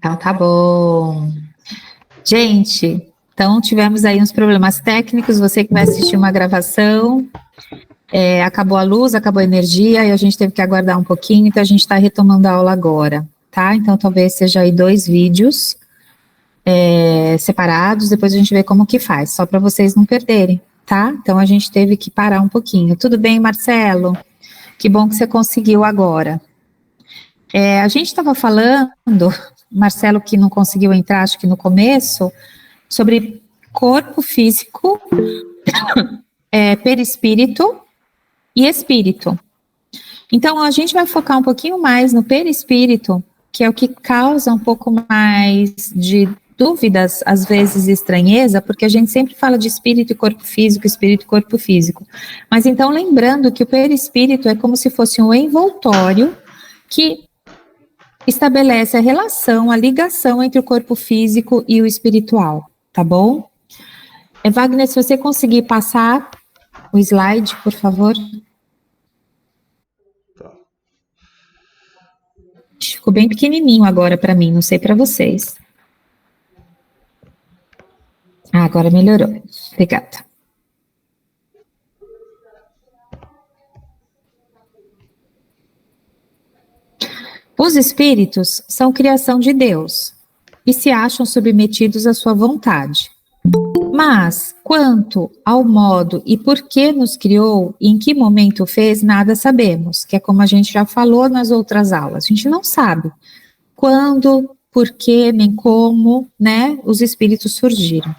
Então tá bom. Gente, então tivemos aí uns problemas técnicos, você que vai assistir uma gravação, acabou a luz, acabou a energia, e a gente teve que aguardar um pouquinho, então a gente está retomando a aula agora, tá? Então talvez seja aí 2 vídeos separados, depois a gente vê como que faz, só para vocês não perderem, tá? Então a gente teve que parar um pouquinho. Tudo bem, Marcelo? Que bom que você conseguiu agora. A gente estava falando, Marcelo que não conseguiu entrar, acho que no começo, sobre corpo físico, perispírito e espírito. Então, a gente vai focar um pouquinho mais no perispírito, que é o que causa um pouco mais de dúvidas, às vezes estranheza, porque a gente sempre fala de espírito e corpo físico. Mas então, lembrando que o perispírito é como se fosse um envoltório que estabelece a relação, a ligação entre o corpo físico e o espiritual, tá bom? Wagner, se você conseguir passar o slide, por favor. Tá. Ficou bem pequenininho agora para mim, não sei para vocês. Agora melhorou. Obrigada. Os espíritos são criação de Deus e se acham submetidos à sua vontade. Mas, quanto ao modo e por que nos criou e em que momento fez, nada sabemos, que é como a gente já falou nas outras aulas. A gente não sabe quando, por que, nem como, né, os espíritos surgiram.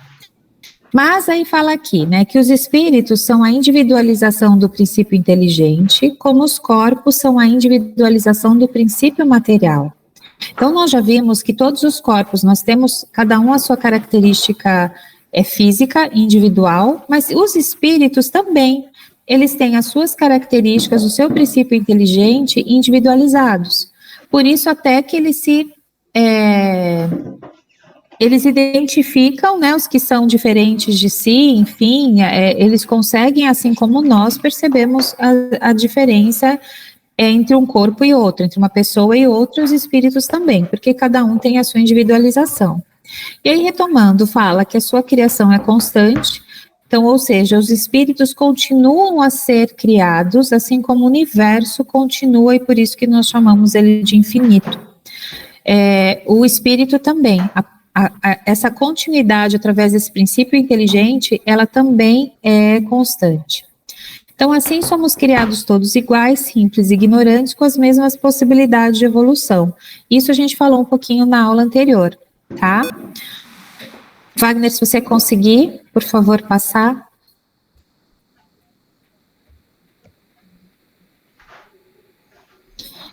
Mas aí fala aqui, né, que os espíritos são a individualização do princípio inteligente, como os corpos são a individualização do princípio material. Então, nós já vimos que todos os corpos, nós temos cada um a sua característica física, individual, mas os espíritos também, eles têm as suas características, o seu princípio inteligente individualizados. Por isso, até que eles identificam, né, os que são diferentes de si, enfim, eles conseguem, assim como nós, percebemos a diferença entre um corpo e outro, entre uma pessoa e outra, os espíritos também, porque cada um tem a sua individualização. E aí, retomando, fala que a sua criação é constante, então, ou seja, os espíritos continuam a ser criados, assim como o universo continua, e por isso que nós chamamos ele de infinito. O espírito também, essa continuidade através desse princípio inteligente, ela também é constante. Então, assim, somos criados todos iguais, simples, ignorantes, com as mesmas possibilidades de evolução. Isso a gente falou um pouquinho na aula anterior, tá? Wagner, se você conseguir, por favor, passar.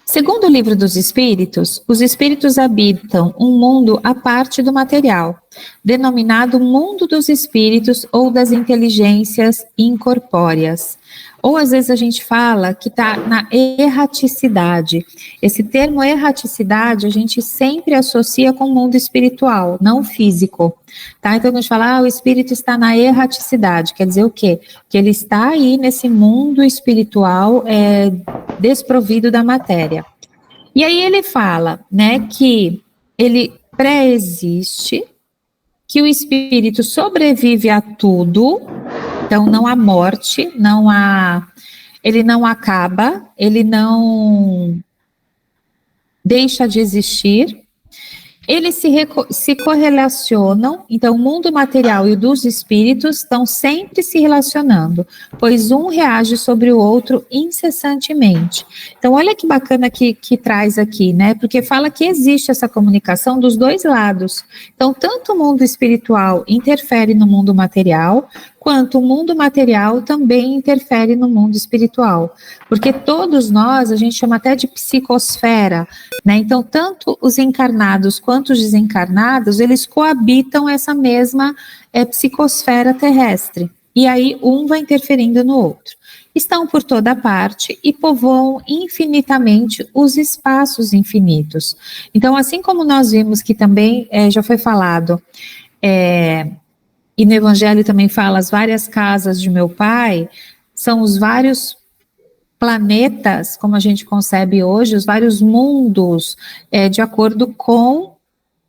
Segundo o Livro dos Espíritos, os espíritos habitam um mundo à parte do material, denominado mundo dos espíritos ou das inteligências incorpóreas. Ou às vezes a gente fala que está na erraticidade. Esse termo erraticidade a gente sempre associa com o mundo espiritual, não físico. Tá? Então a gente fala, o espírito está na erraticidade. Quer dizer o quê? Que ele está aí nesse mundo espiritual desprovido da matéria. E aí ele fala, né, que ele pré-existe, que o espírito sobrevive a tudo. Então, não há morte, ele não acaba, ele não deixa de existir. Eles se correlacionam, então o mundo material e o dos espíritos estão sempre se relacionando, pois um reage sobre o outro incessantemente. Então olha que bacana que traz aqui, né? Porque fala que existe essa comunicação dos dois lados. Então tanto o mundo espiritual interfere no mundo material, quanto o mundo material também interfere no mundo espiritual. Porque todos nós, a gente chama até de psicosfera, né? Então tanto os encarnados quanto os desencarnados, eles coabitam essa mesma psicosfera terrestre. E aí um vai interferindo no outro. Estão por toda parte e povoam infinitamente os espaços infinitos. Então, assim como nós vimos que também já foi falado, e no Evangelho também fala, as várias casas de meu pai, são os vários planetas, como a gente concebe hoje, os vários mundos, de acordo com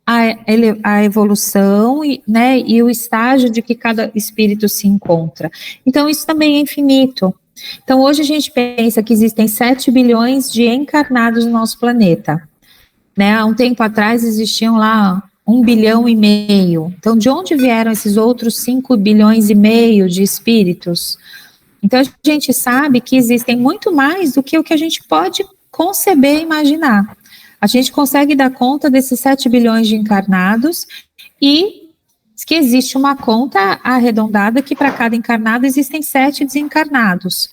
a evolução e, né, e o estágio de que cada espírito se encontra. Então, isso também é infinito. Então, hoje a gente pensa que existem 7 bilhões de encarnados no nosso planeta. Né? Há um tempo atrás existiam lá 1,5 bilhão. Então, de onde vieram esses outros 5,5 bilhões de espíritos? Então, a gente sabe que existem muito mais do que o que a gente pode conceber e imaginar. A gente consegue dar conta desses 7 bilhões de encarnados e que existe uma conta arredondada que para cada encarnado existem 7 desencarnados.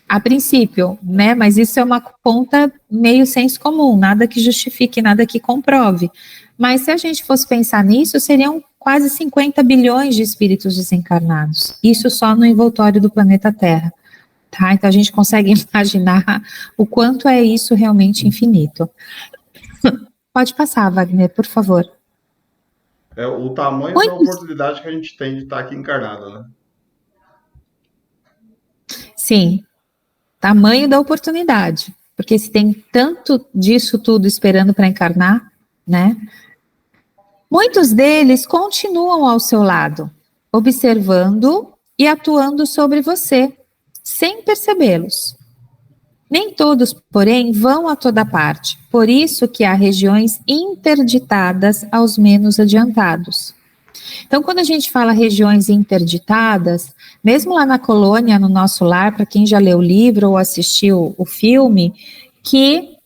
A princípio, né? Mas isso é uma conta meio senso comum, nada que justifique, nada que comprove. Mas se a gente fosse pensar nisso, seriam quase 50 bilhões de espíritos desencarnados. Isso só no envoltório do planeta Terra. Tá? Então a gente consegue imaginar o quanto é isso realmente infinito. Pode passar, Wagner, por favor. É o tamanho da oportunidade que a gente tem de estar aqui encarnado, né? Sim, tamanho da oportunidade, porque se tem tanto disso tudo esperando para encarnar, né? Muitos deles continuam ao seu lado, observando e atuando sobre você, sem percebê-los. Nem todos, porém, vão a toda parte, por isso que há regiões interditadas aos menos adiantados. Então, quando a gente fala regiões interditadas, mesmo lá na colônia, no nosso lar, para quem já leu o livro ou assistiu o filme, que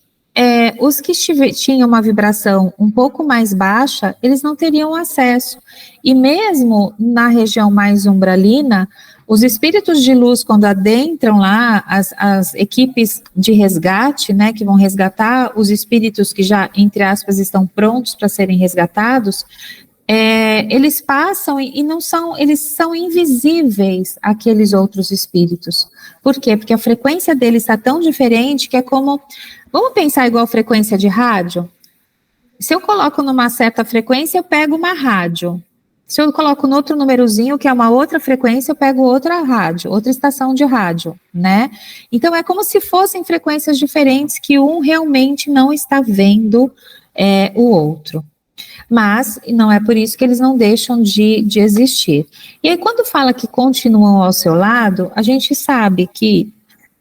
os que tinham uma vibração um pouco mais baixa, eles não teriam acesso. E mesmo na região mais umbralina, os espíritos de luz, quando adentram lá, as equipes de resgate, né, que vão resgatar os espíritos que já, entre aspas, estão prontos para serem resgatados, eles passam e não são, eles são invisíveis àqueles outros espíritos. Por quê? Porque a frequência deles está tão diferente que é como, vamos pensar igual frequência de rádio? Se eu coloco numa certa frequência, eu pego uma rádio. Se eu coloco no outro númerozinho, que é uma outra frequência, eu pego outra rádio, outra estação de rádio, né? Então, é como se fossem frequências diferentes que um realmente não está vendo o outro. Mas não é por isso que eles não deixam de existir. E aí, quando fala que continuam ao seu lado, a gente sabe que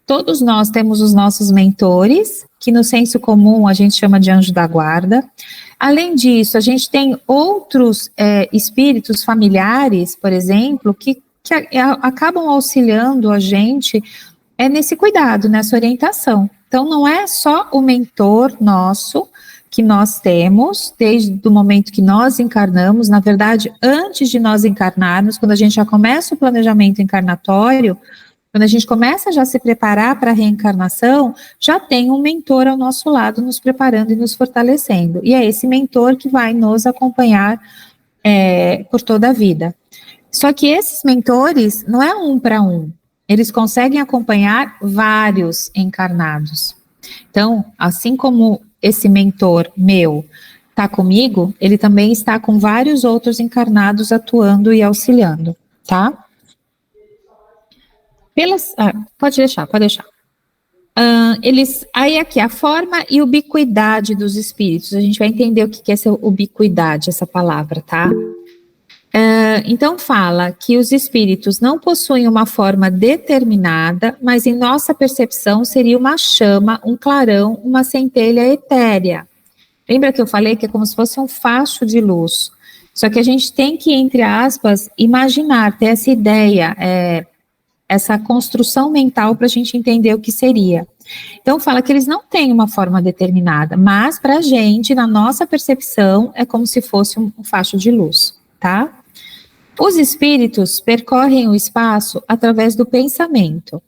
todos nós temos os nossos mentores, que no senso comum a gente chama de anjo da guarda. Além disso, a gente tem outros espíritos familiares, por exemplo, que acabam auxiliando a gente nesse cuidado, nessa orientação. Então, não é só o mentor nosso que nós temos, desde o momento que nós encarnamos, na verdade, antes de nós encarnarmos, quando a gente já começa o planejamento encarnatório, quando a gente começa já a se preparar para a reencarnação, já tem um mentor ao nosso lado, nos preparando e nos fortalecendo. E é esse mentor que vai nos acompanhar por toda a vida. Só que esses mentores não é um para um, eles conseguem acompanhar vários encarnados. Então, assim como esse mentor meu está comigo, ele também está com vários outros encarnados atuando e auxiliando, tá? Pode deixar. Aí aqui, a forma e ubiquidade dos espíritos, a gente vai entender o que é essa ubiquidade, essa palavra, tá? Então fala que os espíritos não possuem uma forma determinada, mas em nossa percepção seria uma chama, um clarão, uma centelha etérea. Lembra que eu falei que é como se fosse um facho de luz? Só que a gente tem que, entre aspas, imaginar, ter essa ideia, essa construção mental para a gente entender o que seria. Então fala que eles não têm uma forma determinada, mas para a gente, na nossa percepção, é como se fosse um facho de luz, tá? Os espíritos percorrem o espaço através do pensamento,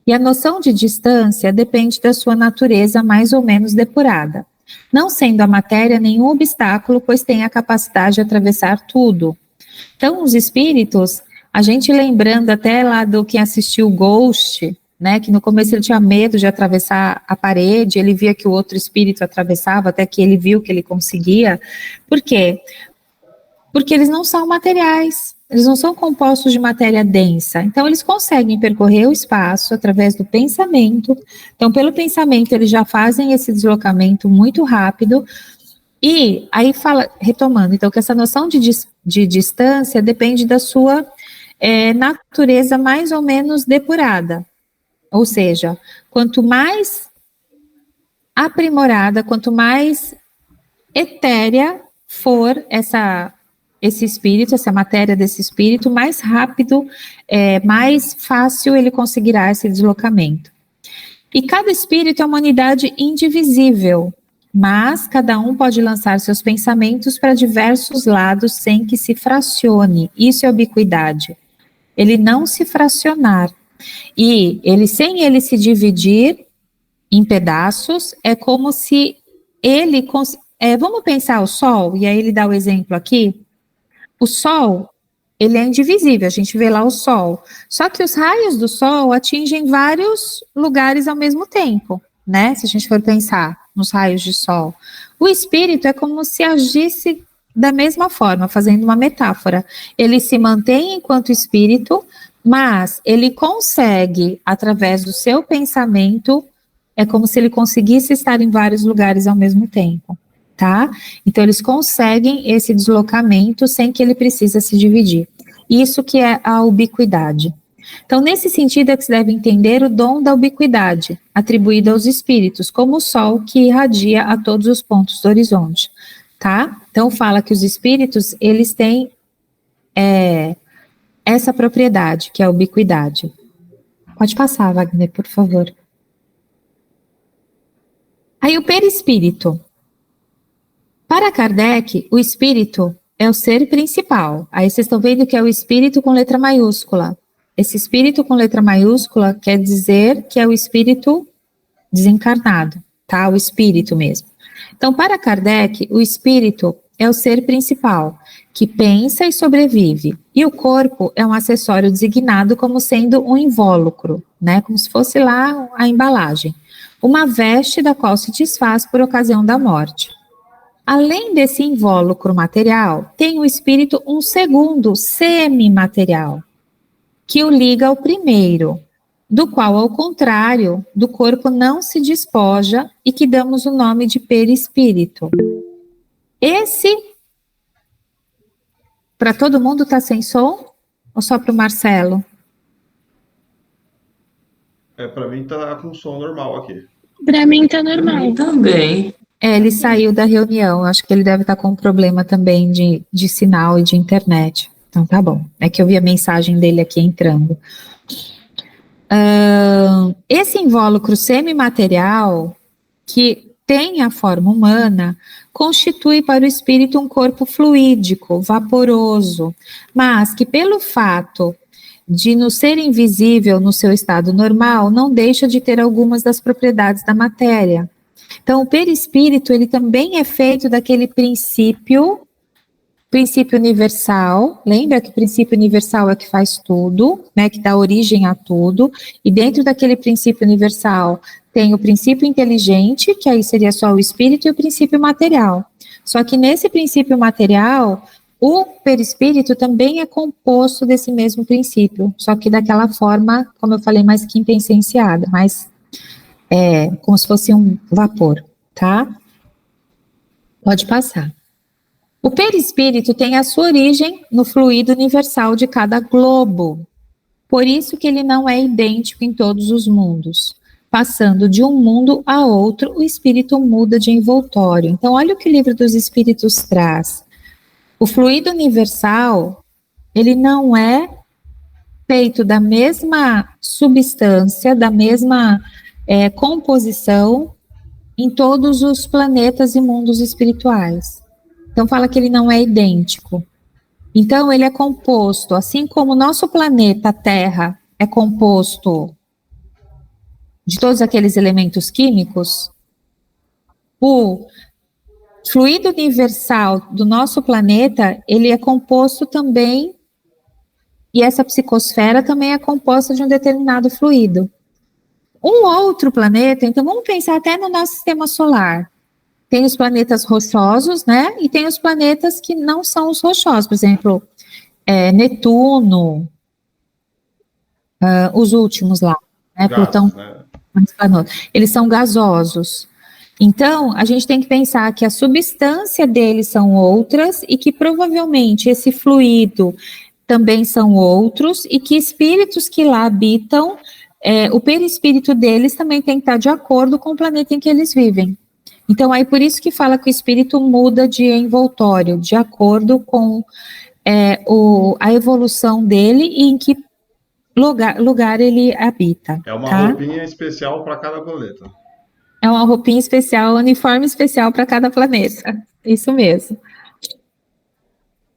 e a noção de distância depende da sua natureza mais ou menos depurada, não sendo a matéria nenhum obstáculo, pois tem a capacidade de atravessar tudo. Então, os espíritos, a gente lembrando até lá do quem assistiu Ghost, né, que no começo ele tinha medo de atravessar a parede, ele via que o outro espírito atravessava, até que ele viu que ele conseguia. Por quê? Porque eles não são materiais, eles não são compostos de matéria densa, então eles conseguem percorrer o espaço através do pensamento. Então, pelo pensamento, eles já fazem esse deslocamento muito rápido, E aí fala, retomando, então, que essa noção de distância depende da sua natureza mais ou menos depurada. Ou seja, quanto mais aprimorada, quanto mais etérea for esse espírito, essa matéria desse espírito, mais rápido, mais fácil ele conseguirá esse deslocamento. E cada espírito é uma unidade indivisível, mas cada um pode lançar seus pensamentos para diversos lados sem que se fracione. Isso é ubiquidade. Ele não se fracionar. E sem ele se dividir em pedaços, é como se ele... vamos pensar o Sol, e aí ele dá o exemplo aqui. O Sol, ele é indivisível, a gente vê lá o Sol. Só que os raios do Sol atingem vários lugares ao mesmo tempo, né? Se a gente for pensar nos raios de Sol. O espírito é como se agisse da mesma forma, fazendo uma metáfora. Ele se mantém enquanto espírito, mas ele consegue, através do seu pensamento, é como se ele conseguisse estar em vários lugares ao mesmo tempo. Tá? Então, eles conseguem esse deslocamento sem que ele precise se dividir. Isso que é a ubiquidade. Então, nesse sentido é que se deve entender o dom da ubiquidade, atribuído aos espíritos, como o sol que irradia a todos os pontos do horizonte, tá? Então, fala que os espíritos, eles têm essa propriedade, que é a ubiquidade. Pode passar, Wagner, por favor. Aí, o perispírito. Para Kardec, o espírito é o ser principal. Aí vocês estão vendo que é o espírito com letra maiúscula. Esse espírito com letra maiúscula quer dizer que é o espírito desencarnado, tá? O espírito mesmo. Então, para Kardec, o espírito é o ser principal, que pensa e sobrevive. E o corpo é um acessório designado como sendo um invólucro, né? Como se fosse lá a embalagem. Uma veste da qual se desfaz por ocasião da morte. Além desse invólucro material, tem o espírito um segundo semimaterial, que o liga ao primeiro, do qual, ao contrário, do corpo não se despoja e que damos o nome de perispírito. Esse, para todo mundo está sem som? Ou só para o Marcelo? Para mim está com som normal aqui. Para mim está normal. Pra mim também. Ele saiu da reunião, acho que ele deve estar com um problema também de sinal e de internet. Então tá bom, é que eu vi a mensagem dele aqui entrando. Esse invólucro semimaterial, que tem a forma humana, constitui para o espírito um corpo fluídico, vaporoso, mas que pelo fato de não ser invisível no seu estado normal, não deixa de ter algumas das propriedades da matéria. Então, o perispírito, ele também é feito daquele princípio universal. Lembra que o princípio universal é que faz tudo, né, que dá origem a tudo, e dentro daquele princípio universal tem o princípio inteligente, que aí seria só o espírito, e o princípio material. Só que nesse princípio material, o perispírito também é composto desse mesmo princípio, só que daquela forma, como eu falei, mais quintessenciada, mais como se fosse um vapor, tá? Pode passar. O perispírito tem a sua origem no fluido universal de cada globo. Por isso que ele não é idêntico em todos os mundos. Passando de um mundo a outro, o espírito muda de envoltório. Então, olha o que o Livro dos Espíritos traz. O fluido universal, ele não é feito da mesma substância, da mesma composição em todos os planetas e mundos espirituais. Então fala que ele não é idêntico. Então ele é composto, assim como o nosso planeta Terra é composto de todos aqueles elementos químicos, o fluido universal do nosso planeta, ele é composto também, e essa psicosfera também é composta de um determinado fluido. Um outro planeta, então vamos pensar até no nosso sistema solar. Tem os planetas rochosos, né? E tem os planetas que não são os rochosos. Por exemplo, Netuno, os últimos lá, né? Gases, Plutão, né? eles são gasosos. Então, a gente tem que pensar que a substância deles são outras e que provavelmente esse fluido também são outros e que espíritos que lá habitam, o perispírito deles também tem que estar de acordo com o planeta em que eles vivem. Então, aí por isso que fala que o espírito muda de envoltório, de acordo com a evolução dele e em que lugar ele habita. É uma tá? roupinha especial para cada planeta. É uma roupinha especial, um uniforme especial para cada planeta. Isso mesmo.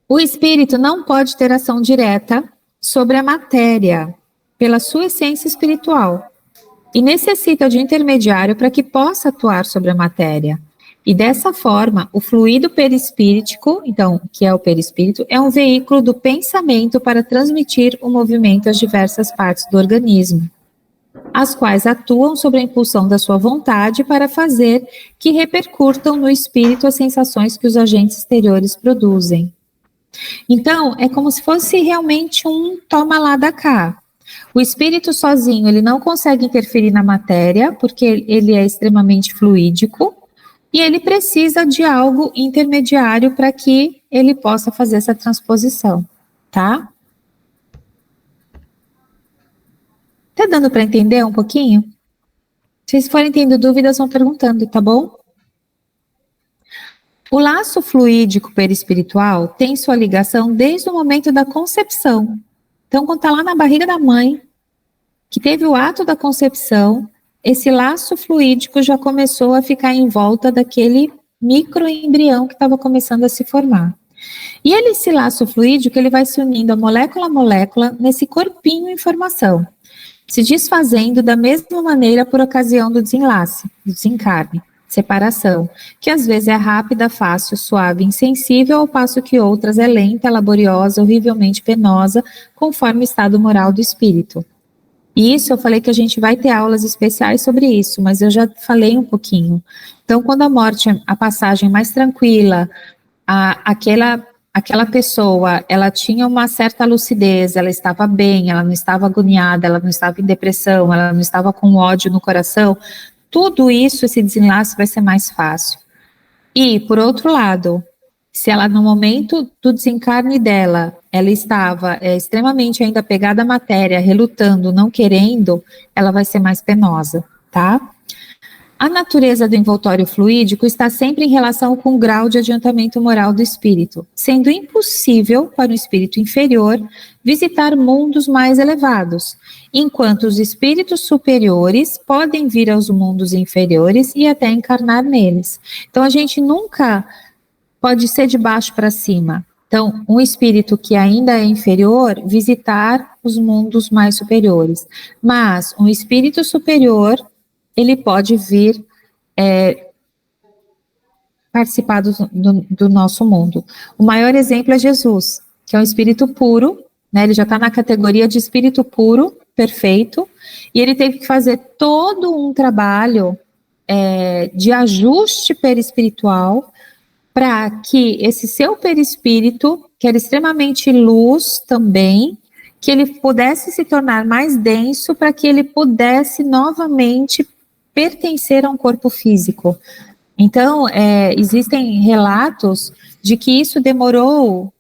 O espírito não pode ter ação direta sobre a matéria, pela sua essência espiritual, e necessita de intermediário para que possa atuar sobre a matéria. E dessa forma, o fluido perispíritico, então, que é o perispírito, é um veículo do pensamento para transmitir o movimento às diversas partes do organismo, as quais atuam sobre a impulsão da sua vontade para fazer que repercutam no espírito as sensações que os agentes exteriores produzem. Então, é como se fosse realmente um toma lá da cá. O espírito sozinho, ele não consegue interferir na matéria, porque ele é extremamente fluídico, e ele precisa de algo intermediário para que ele possa fazer essa transposição, tá? Tá dando para entender um pouquinho? Se vocês forem tendo dúvidas, vão perguntando, tá bom? O laço fluídico perispiritual tem sua ligação desde o momento da concepção. Então, quando está lá na barriga da mãe, que teve o ato da concepção, esse laço fluídico já começou a ficar em volta daquele microembrião que estava começando a se formar. E esse laço fluídico, ele vai se unindo a molécula a molécula nesse corpinho em formação, se desfazendo da mesma maneira por ocasião do desenlace, do desencarne, separação, que às vezes é rápida, fácil, suave, insensível, ao passo que outras é lenta, laboriosa, horrivelmente penosa, conforme o estado moral do espírito. E isso eu falei que a gente vai ter aulas especiais sobre isso, mas eu já falei um pouquinho. Então, quando a morte, a passagem mais tranquila, aquela pessoa, ela tinha uma certa lucidez, ela estava bem, ela não estava agoniada, ela não estava em depressão, ela não estava com ódio no coração, tudo isso, esse desenlace vai ser mais fácil. E, por outro lado, se ela no momento do desencarne dela, ela estava extremamente ainda pegada à matéria, relutando, não querendo, ela vai ser mais penosa, tá? A natureza do envoltório fluídico está sempre em relação com o grau de adiantamento moral do espírito, sendo impossível para o espírito inferior visitar mundos mais elevados, enquanto os espíritos superiores podem vir aos mundos inferiores e até encarnar neles. Então, a gente nunca pode ser de baixo para cima. Então, um espírito que ainda é inferior, visitar os mundos mais superiores. Mas um espírito superior, ele pode vir participar do nosso mundo. O maior exemplo é Jesus, que é um espírito puro, né? Ele já está na categoria de espírito puro, perfeito, e ele teve que fazer todo um trabalho de ajuste perispiritual para que esse seu perispírito, que era extremamente luz também, que ele pudesse se tornar mais denso para que ele pudesse novamente pertencer a um corpo físico. Então, existem relatos de que isso demorou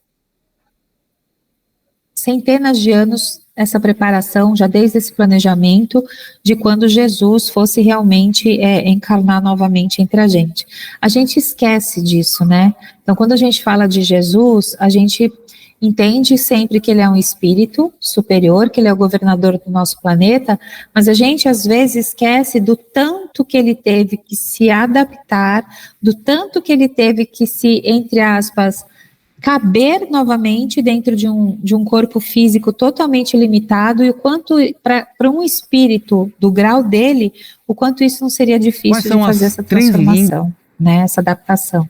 centenas de anos, essa preparação, já desde esse planejamento, de quando Jesus fosse realmente encarnar novamente entre a gente. A gente esquece disso, né? Então, quando a gente fala de Jesus, a gente entende sempre que ele é um espírito superior, que ele é o governador do nosso planeta, mas a gente às vezes esquece do tanto que ele teve que se adaptar, do tanto que ele teve que se, entre aspas, caber novamente dentro de um corpo físico totalmente limitado, e o quanto, para um espírito do grau dele, o quanto isso não seria difícil de fazer essa transformação, né, essa adaptação.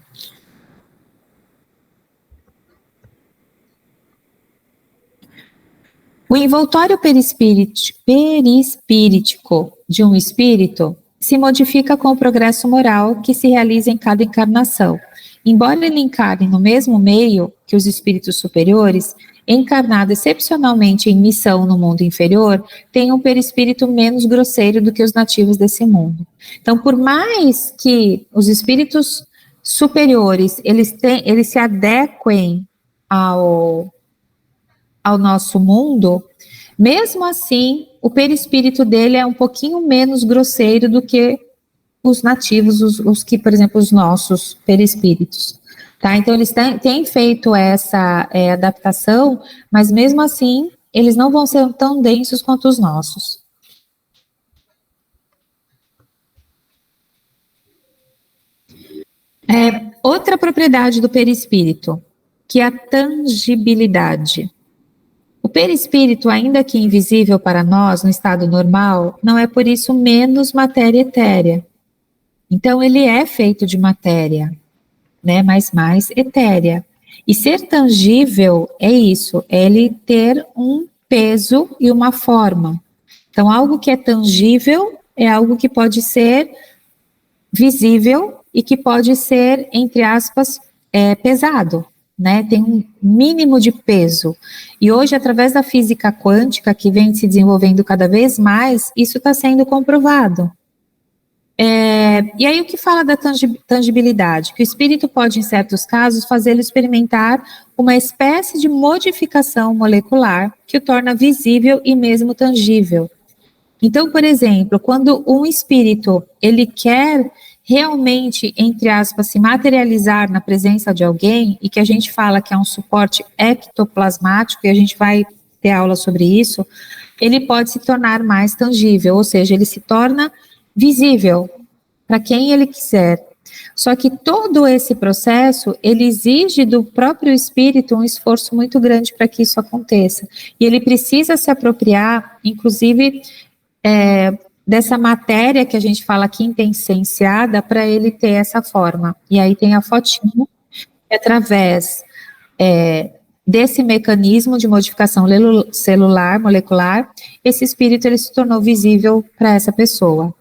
O envoltório perispíritico de um espírito se modifica com o progresso moral que se realiza em cada encarnação. Embora ele encarne no mesmo meio que os espíritos superiores, encarnado excepcionalmente em missão no mundo inferior, tem um perispírito menos grosseiro do que os nativos desse mundo. Então, por mais que os espíritos superiores, eles se adequem ao nosso mundo, mesmo assim, o perispírito dele é um pouquinho menos grosseiro do que os nativos, os que, por exemplo, os nossos perispíritos. Tá? Então, eles têm feito essa adaptação, mas mesmo assim, eles não vão ser tão densos quanto os nossos. Outra propriedade do perispírito, que é a tangibilidade. O perispírito, ainda que invisível para nós no estado normal, não é por isso menos matéria etérea. Então, ele é feito de matéria, né, mas mais etérea. E ser tangível é isso, é ele ter um peso e uma forma. Então, algo que é tangível é algo que pode ser visível e que pode ser, entre aspas, pesado, né? Tem um mínimo de peso. E hoje, através da física quântica, que vem se desenvolvendo cada vez mais, isso está sendo comprovado. E aí o que fala da tangibilidade? Que o espírito pode, em certos casos, fazê-lo experimentar uma espécie de modificação molecular que o torna visível e mesmo tangível. Então, por exemplo, quando um espírito, ele quer realmente, entre aspas, se materializar na presença de alguém, e que a gente fala que é um suporte ectoplasmático, e a gente vai ter aula sobre isso, ele pode se tornar mais tangível, ou seja, ele se torna visível para quem ele quiser. Só que todo esse processo, ele exige do próprio espírito um esforço muito grande para que isso aconteça. E ele precisa se apropriar, inclusive, dessa matéria que a gente fala quintessenciada, para ele ter essa forma. E aí tem a fotinho, que através desse mecanismo de modificação celular, molecular, esse espírito ele se tornou visível para essa pessoa.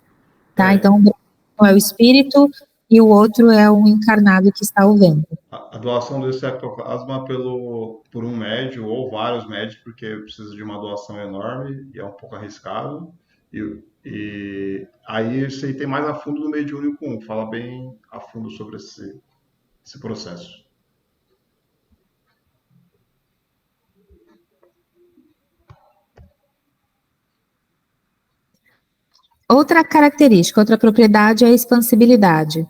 Tá? Então, um é o espírito e o outro é um encarnado que está o vendo. A doação desse ectoplasma por um médium ou vários médios, porque precisa de uma doação enorme e é um pouco arriscado. E aí isso aí tem mais a fundo no Mediúnico 1, fala bem a fundo sobre esse processo. Outra característica, outra propriedade é a expansibilidade.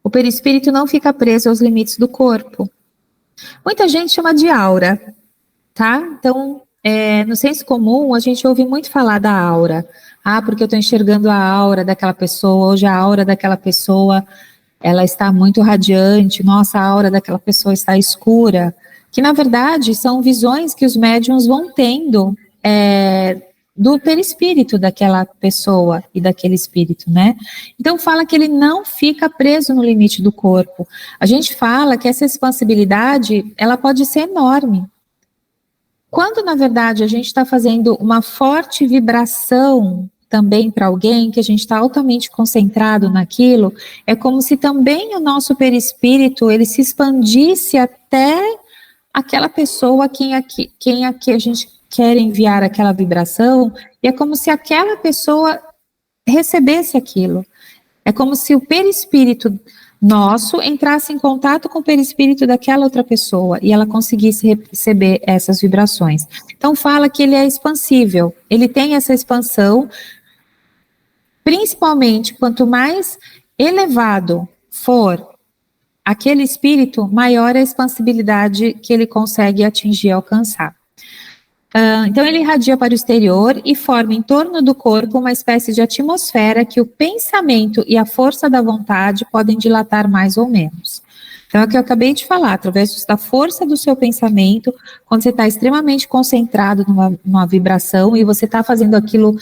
O perispírito não fica preso aos limites do corpo. Muita gente chama de aura, tá? Então, no senso comum, a gente ouve muito falar da aura. Ah, porque eu estou enxergando a aura daquela pessoa, hoje a aura daquela pessoa, ela está muito radiante, nossa, a aura daquela pessoa está escura. Que, na verdade, são visões que os médiuns vão tendo do perispírito daquela pessoa e daquele espírito, né? Então fala que ele não fica preso no limite do corpo. A gente fala que essa expansibilidade, ela pode ser enorme. Quando, na verdade, a gente está fazendo uma forte vibração também para alguém, que a gente está altamente concentrado naquilo, é como se também o nosso perispírito, ele se expandisse até aquela pessoa a quem a gente quer enviar aquela vibração, e é como se aquela pessoa recebesse aquilo. É como se o perispírito nosso entrasse em contato com o perispírito daquela outra pessoa e ela conseguisse receber essas vibrações. Então fala que ele é expansível, ele tem essa expansão, principalmente quanto mais elevado for aquele espírito, maior a expansibilidade que ele consegue atingir e alcançar. Então ele irradia para o exterior e forma em torno do corpo uma espécie de atmosfera que o pensamento e a força da vontade podem dilatar mais ou menos. Então é o que eu acabei de falar, através da força do seu pensamento, quando você está extremamente concentrado numa vibração e você está fazendo aquilo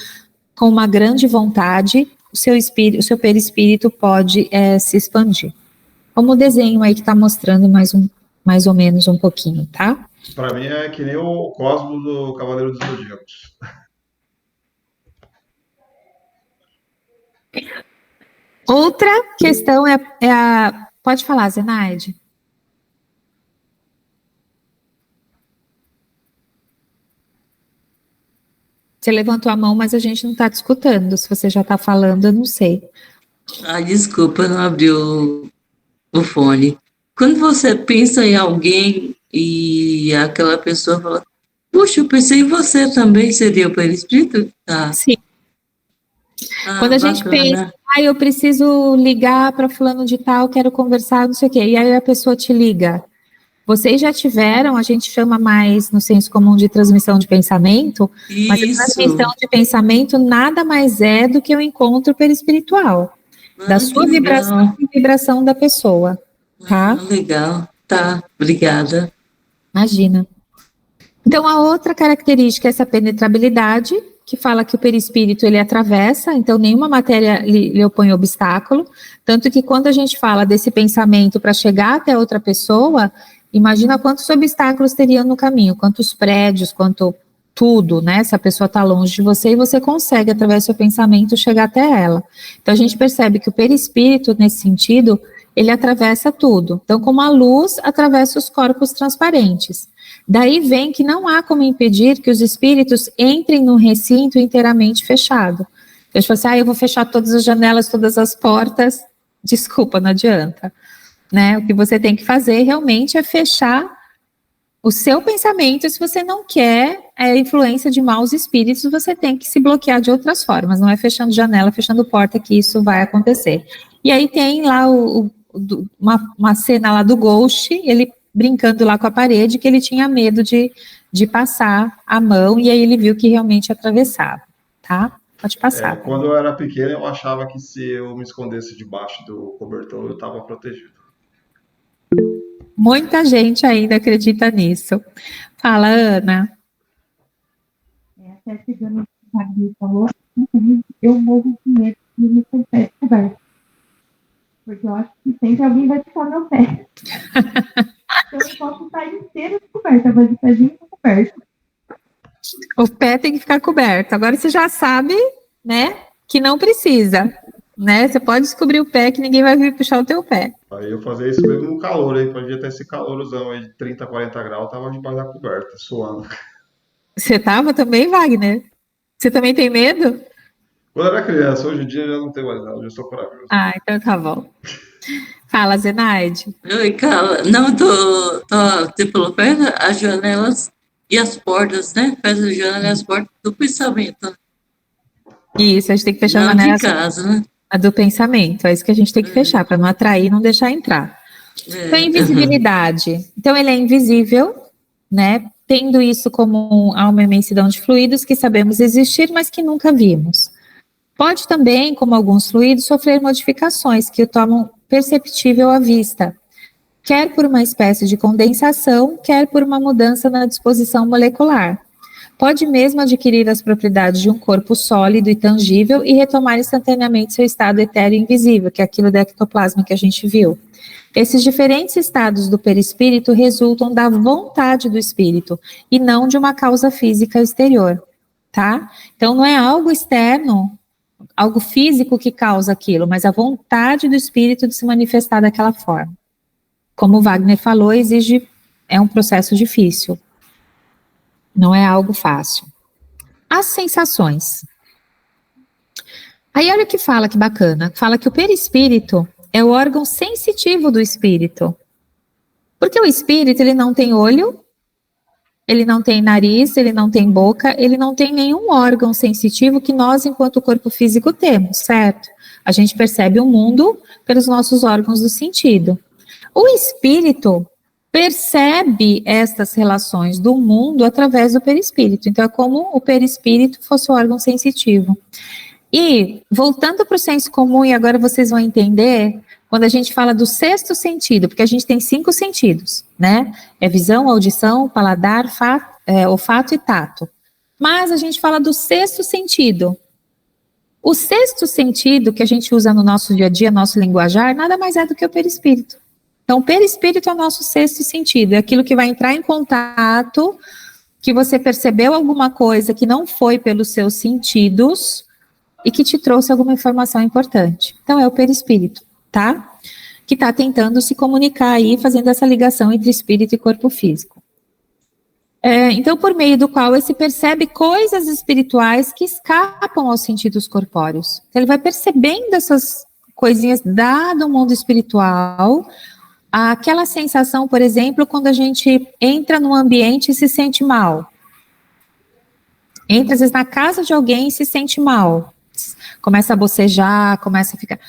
com uma grande vontade, o seu perispírito pode se expandir. Como o desenho aí que está mostrando mais ou menos um pouquinho, tá? Para mim é que nem o Cosmo do Cavaleiro dos Zodíacos. Outra questão é a... Pode falar, Zenaide. Você levantou a mão, mas a gente não está te escutando. Se você já está falando, eu não sei. Desculpa, não abri o fone. Quando você pensa em alguém e aquela pessoa fala, puxa, eu pensei em você também, seria o perispírito? Sim. Quando a gente pensa, bacana. eu preciso ligar para fulano de tal, quero conversar, não sei o quê, e aí a pessoa te liga. Vocês já tiveram, a gente chama mais no senso comum de transmissão de pensamento, mas a transmissão de pensamento nada mais é do que o encontro perispiritual, da sua vibração e vibração da pessoa, tá? Legal, tá, obrigada. Imagina. Então, a outra característica é essa penetrabilidade, que fala que o perispírito ele atravessa, então nenhuma matéria lhe opõe obstáculo, tanto que quando a gente fala desse pensamento para chegar até outra pessoa, imagina quantos obstáculos teriam no caminho, quantos prédios, quanto tudo, né? Se a pessoa está longe de você e você consegue, através do seu pensamento, chegar até ela. Então, a gente percebe que o perispírito, nesse sentido, ele atravessa tudo. Então, como a luz atravessa os corpos transparentes. Daí vem que não há como impedir que os espíritos entrem num recinto inteiramente fechado. Eu falo assim, eu vou fechar todas as janelas, todas as portas. Desculpa, não adianta. Né? O que você tem que fazer realmente é fechar o seu pensamento. Se você não quer a influência de maus espíritos, você tem que se bloquear de outras formas. Não é fechando janela, fechando porta que isso vai acontecer. E aí tem lá uma cena lá do Ghost, ele brincando lá com a parede, que ele tinha medo de passar a mão, e aí ele viu que realmente atravessava, tá? Pode passar. Quando eu era pequeno, eu achava que se eu me escondesse debaixo do cobertor, eu estava protegido. Muita gente ainda acredita nisso. Fala, Ana. Até pegando o que o Wagner falou, eu morro de medo de me com o pé coberto. Porque eu acho que sempre alguém vai pisar meu pé. Então eu posso estar inteiro descoberta, mas o pezinho coberto. O pé tem que ficar coberto. Agora você já sabe, né, que não precisa, né? Você pode descobrir o pé que ninguém vai vir puxar o teu pé. Aí eu fazia isso mesmo no calor, aí podia ter esse calorzão aí de 30, 40 graus, tava debaixo da coberta, suando. Você tava também, Wagner? Você também tem medo? Quando eu era criança, hoje em dia eu já não tenho mais nada, eu já sou corajoso. Então tá bom. Fala, Zenaide. Oi, Carla. Não, tô pelo pé as janelas e as portas, né? Faz as janelas e as portas do pensamento. Isso, a gente tem que fechar a janela. De casa, né? A do pensamento, é isso que a gente tem que fechar, para não atrair e não deixar entrar. Então, a invisibilidade. Então, ele é invisível, né? Tendo isso como uma imensidão de fluidos que sabemos existir, mas que nunca vimos. Pode também, como alguns fluidos, sofrer modificações que o tornam perceptível à vista, quer por uma espécie de condensação, quer por uma mudança na disposição molecular. Pode mesmo adquirir as propriedades de um corpo sólido e tangível e retomar instantaneamente seu estado etéreo invisível, que é aquilo do ectoplasma que a gente viu. Esses diferentes estados do perispírito resultam da vontade do espírito e não de uma causa física exterior, tá? Então não é algo externo, algo físico que causa aquilo, mas a vontade do espírito de se manifestar daquela forma. Como o Wagner falou, é um processo difícil. Não é algo fácil. As sensações. Aí olha o que fala, que bacana. Fala que o perispírito é o órgão sensitivo do espírito. Porque o espírito, ele não tem olho, ele não tem nariz, ele não tem boca, ele não tem nenhum órgão sensitivo que nós, enquanto corpo físico, temos, certo? A gente percebe o mundo pelos nossos órgãos do sentido. O espírito percebe estas relações do mundo através do perispírito. Então, é como o perispírito fosse o órgão sensitivo. E, voltando para o senso comum, e agora vocês vão entender, quando a gente fala do sexto sentido, porque a gente tem 5 sentidos, né? É visão, audição, paladar, olfato e tato. Mas a gente fala do sexto sentido. O sexto sentido que a gente usa no nosso dia a dia, nosso linguajar, nada mais é do que o perispírito. Então, o perispírito é o nosso sexto sentido, é aquilo que vai entrar em contato, que você percebeu alguma coisa que não foi pelos seus sentidos e que te trouxe alguma informação importante. Então, é o perispírito, tá? Que está tentando se comunicar aí, fazendo essa ligação entre espírito e corpo físico. Então, por meio do qual ele se percebe coisas espirituais que escapam aos sentidos corpóreos. Então, ele vai percebendo essas coisinhas do mundo espiritual. Aquela sensação, por exemplo, quando a gente entra num ambiente e se sente mal. Entra, às vezes, na casa de alguém e se sente mal. Começa a bocejar, começa a ficar...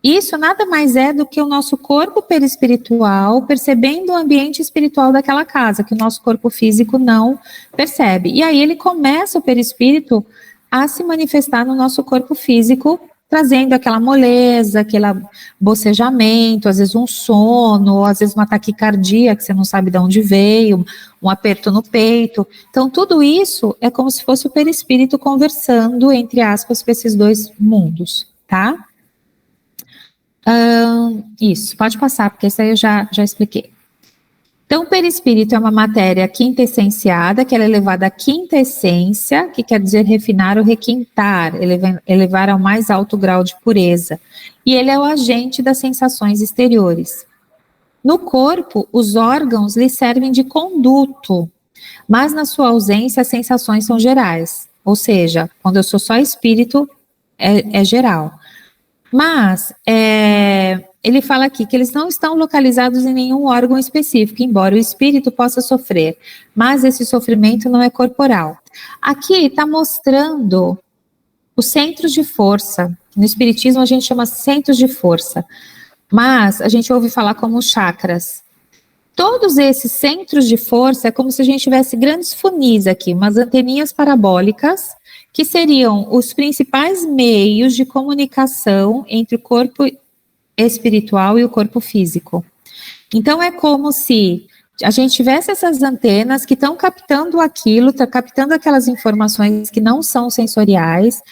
Isso nada mais é do que o nosso corpo perispiritual percebendo o ambiente espiritual daquela casa, que o nosso corpo físico não percebe. E aí ele começa, o perispírito, a se manifestar no nosso corpo físico, trazendo aquela moleza, aquele bocejamento, às vezes um sono, às vezes uma taquicardia que você não sabe de onde veio, um aperto no peito. Então, tudo isso é como se fosse o perispírito conversando, entre aspas, com esses dois mundos, tá? Isso, pode passar, porque isso aí eu já expliquei. Então, o perispírito é uma matéria quintessenciada, que ela é elevada à quinta essência, que quer dizer refinar ou requintar, elevar ao mais alto grau de pureza. E ele é o agente das sensações exteriores. No corpo, os órgãos lhe servem de conduto, mas na sua ausência, as sensações são gerais. Ou seja, quando eu sou só espírito, é geral. Mas, ele fala aqui que eles não estão localizados em nenhum órgão específico, embora o espírito possa sofrer, mas esse sofrimento não é corporal. Aqui está mostrando os centros de força. No espiritismo a gente chama centros de força, mas a gente ouve falar como chakras. Todos esses centros de força é como se a gente tivesse grandes funis aqui, umas anteninhas parabólicas, que seriam os principais meios de comunicação entre o corpo espiritual e o corpo físico. Então, é como se a gente tivesse essas antenas que estão captando aquilo, tá captando aquelas informações que não são sensoriais.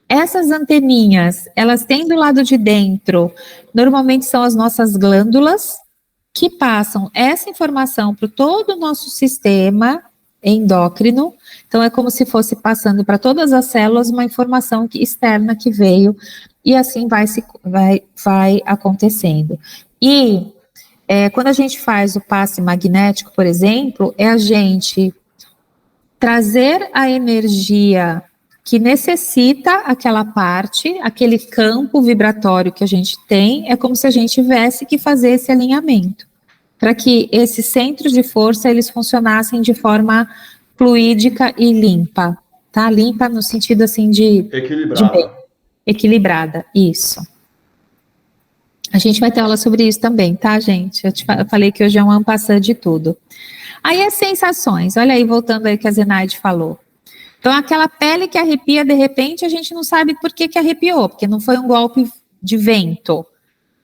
Essas anteninhas, elas têm do lado de dentro, normalmente são as nossas glândulas, que passam essa informação para todo o nosso sistema endócrino. Então, é como se fosse passando para todas as células uma informação externa que veio, e assim vai acontecendo. E quando a gente faz o passe magnético, por exemplo, é a gente trazer a energia que necessita aquela parte, aquele campo vibratório que a gente tem, é como se a gente tivesse que fazer esse alinhamento, para que esses centros de força, eles funcionassem de forma fluídica e limpa, tá? Limpa no sentido, assim, de bem, equilibrada, isso. A gente vai ter aula sobre isso também, tá, gente? Eu falei que hoje é um en passant de tudo. Aí as sensações, olha aí, voltando aí que a Zenaide falou. Então, aquela pele que arrepia, de repente, a gente não sabe por que arrepiou, porque não foi um golpe de vento.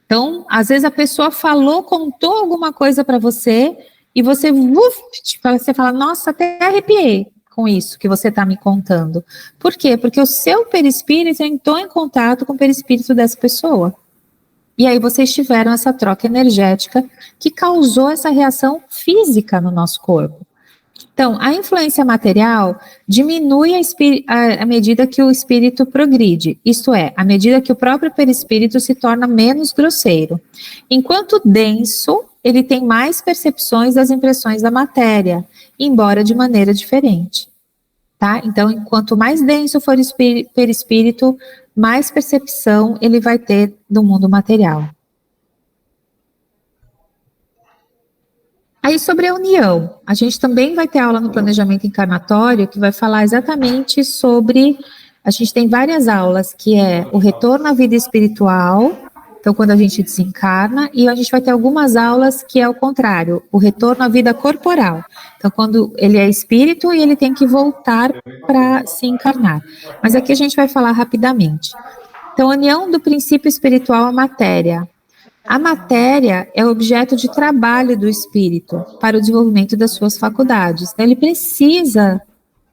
Então, às vezes a pessoa falou, contou alguma coisa para você, e você fala, nossa, até arrepiei com isso que você está me contando. Por quê? Porque o seu perispírito entrou em contato com o perispírito dessa pessoa. E aí vocês tiveram essa troca energética que causou essa reação física no nosso corpo. Então, a influência material diminui à medida que o espírito progride, isto é, à medida que o próprio perispírito se torna menos grosseiro. Enquanto denso, ele tem mais percepções das impressões da matéria, embora de maneira diferente. Tá? Então, quanto mais denso for o perispírito, mais percepção ele vai ter do mundo material. Aí, sobre a união, a gente também vai ter aula no planejamento encarnatório, que vai falar exatamente sobre, a gente tem várias aulas, que é o retorno à vida espiritual, então quando a gente desencarna, e a gente vai ter algumas aulas que é o contrário, o retorno à vida corporal, então quando ele é espírito e ele tem que voltar para se encarnar. Mas aqui a gente vai falar rapidamente. Então, a união do princípio espiritual à matéria. A matéria é objeto de trabalho do espírito para o desenvolvimento das suas faculdades. Então, ele precisa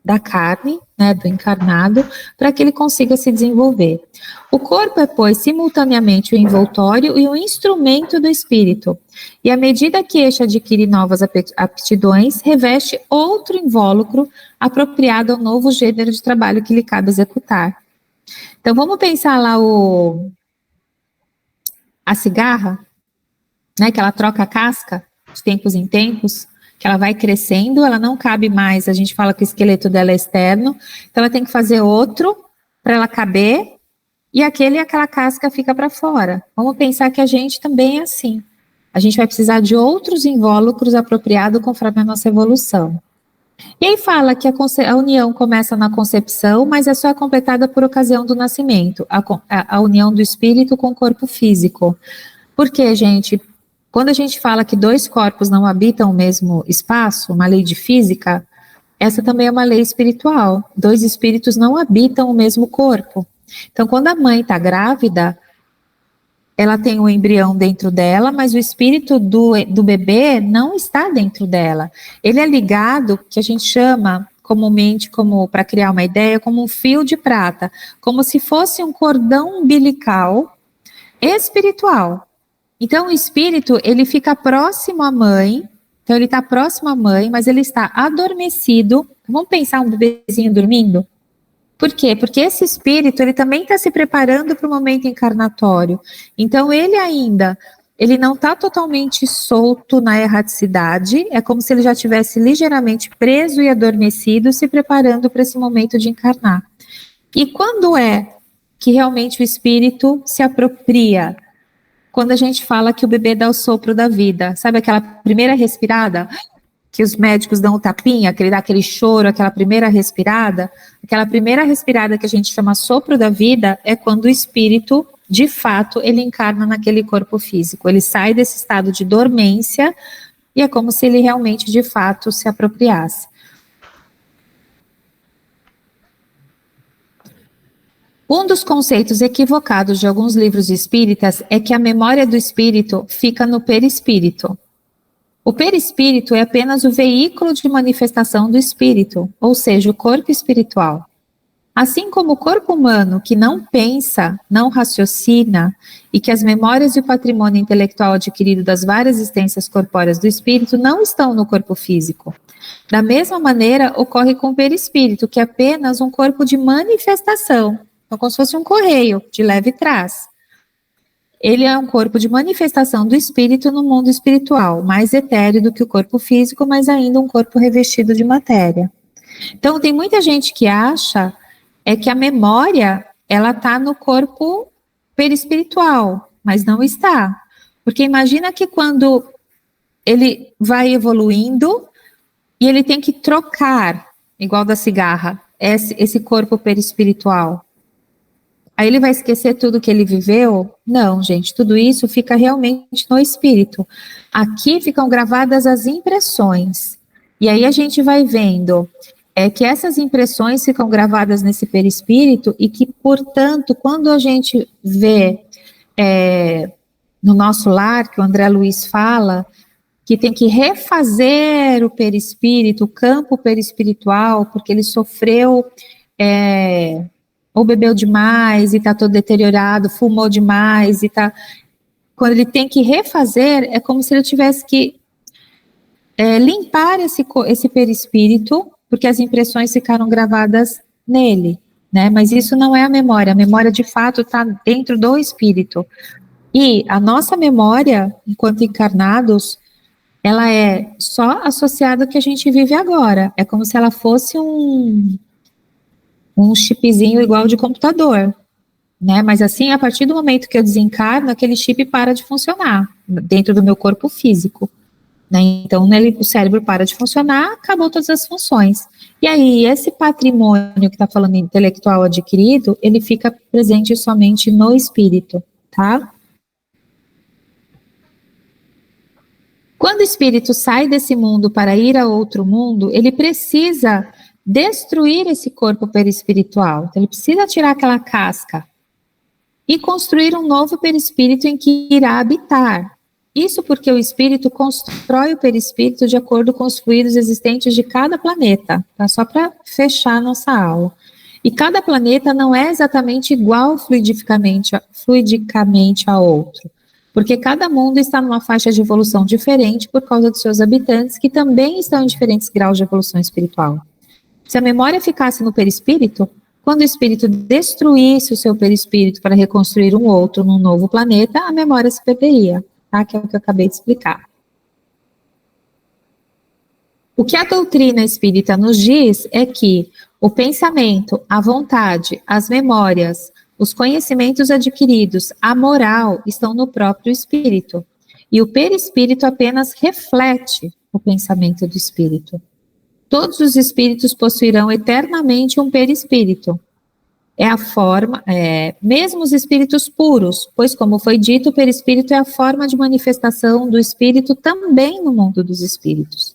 da carne, né, do encarnado, para que ele consiga se desenvolver. O corpo é, pois, simultaneamente o envoltório e o instrumento do espírito. E à medida que este adquire novas aptidões, reveste outro invólucro apropriado ao novo gênero de trabalho que lhe cabe executar. Então, vamos pensar lá a cigarra, né, que ela troca a casca de tempos em tempos, que ela vai crescendo, ela não cabe mais, a gente fala que o esqueleto dela é externo, então ela tem que fazer outro para ela caber, e aquela casca fica para fora. Vamos pensar que a gente também é assim. A gente vai precisar de outros invólucros apropriados conforme a nossa evolução. E aí fala que a união começa na concepção, mas é só completada por ocasião do nascimento, a união do espírito com o corpo físico. Por quê, gente? Quando a gente fala que dois corpos não habitam o mesmo espaço, uma lei de física, essa também é uma lei espiritual. Dois espíritos não habitam o mesmo corpo. Então, quando a mãe está grávida, ela tem o embrião dentro dela, mas o espírito do bebê não está dentro dela. Ele é ligado, que a gente chama comumente, como para criar uma ideia, como um fio de prata, como se fosse um cordão umbilical espiritual. Então, o espírito, ele fica próximo à mãe, então ele está próximo à mãe, mas ele está adormecido. Vamos pensar um bebezinho dormindo? Por quê? Porque esse espírito, ele também está se preparando para o momento encarnatório. Então, ele não está totalmente solto na erraticidade, é como se ele já estivesse ligeiramente preso e adormecido, se preparando para esse momento de encarnar. E quando é que realmente o espírito se apropria? Quando a gente fala que o bebê dá o sopro da vida, sabe aquela primeira respirada? Que os médicos dão o tapinha, que ele dá aquele choro, aquela primeira respirada que a gente chama sopro da vida, é quando o espírito, de fato, ele encarna naquele corpo físico. Ele sai desse estado de dormência e é como se ele realmente, de fato, se apropriasse. Um dos conceitos equivocados de alguns livros espíritas é que a memória do espírito fica no perispírito. O perispírito é apenas o veículo de manifestação do espírito, ou seja, o corpo espiritual. Assim como o corpo humano, que não pensa, não raciocina, e que as memórias e o patrimônio intelectual adquirido das várias existências corpóreas do espírito não estão no corpo físico. Da mesma maneira, ocorre com o perispírito, que é apenas um corpo de manifestação, então como se fosse um correio, de leve trás. Ele é um corpo de manifestação do espírito no mundo espiritual, mais etéreo do que o corpo físico, mas ainda um corpo revestido de matéria. Então, tem muita gente que acha que a memória, ela está no corpo perispiritual, mas não está. Porque imagina que quando ele vai evoluindo e ele tem que trocar, igual da cigarra, esse corpo perispiritual. Aí ele vai esquecer tudo que ele viveu? Não, gente, tudo isso fica realmente no espírito. Aqui ficam gravadas as impressões. E aí a gente vai vendo que essas impressões ficam gravadas nesse perispírito e que, portanto, quando a gente vê no nosso lar, que o André Luiz fala, que tem que refazer o perispírito, o campo perispiritual, porque ele sofreu... ou bebeu demais e está todo deteriorado, fumou demais e está... Quando ele tem que refazer, é como se ele tivesse que limpar esse perispírito, porque as impressões ficaram gravadas nele, né? Mas isso não é a memória de fato está dentro do espírito. E a nossa memória, enquanto encarnados, ela é só associada ao que a gente vive agora. É como se ela fosse um chipzinho igual de computador, né? Mas assim, a partir do momento que eu desencarno, aquele chip para de funcionar dentro do meu corpo físico, né? Então, o cérebro para de funcionar, acabou todas as funções. E aí, esse patrimônio que está falando intelectual adquirido, ele fica presente somente no espírito, tá? Quando o espírito sai desse mundo para ir a outro mundo, ele precisa destruir esse corpo perispiritual. Então, ele precisa tirar aquela casca e construir um novo perispírito em que irá habitar. Isso porque o espírito constrói o perispírito de acordo com os fluidos existentes de cada planeta, tá? Só para fechar a nossa aula. E cada planeta não é exatamente igual fluidicamente a outro, porque cada mundo está numa faixa de evolução diferente por causa dos seus habitantes, que também estão em diferentes graus de evolução espiritual. Se a memória ficasse no perispírito, quando o espírito destruísse o seu perispírito para reconstruir um outro num novo planeta, a memória se perderia, tá? Que é o que eu acabei de explicar. O que a doutrina espírita nos diz é que o pensamento, a vontade, as memórias, os conhecimentos adquiridos, a moral estão no próprio espírito. E o perispírito apenas reflete o pensamento do espírito. Todos os espíritos possuirão eternamente um perispírito. É a forma, mesmo os espíritos puros, pois, como foi dito, o perispírito é a forma de manifestação do espírito também no mundo dos espíritos.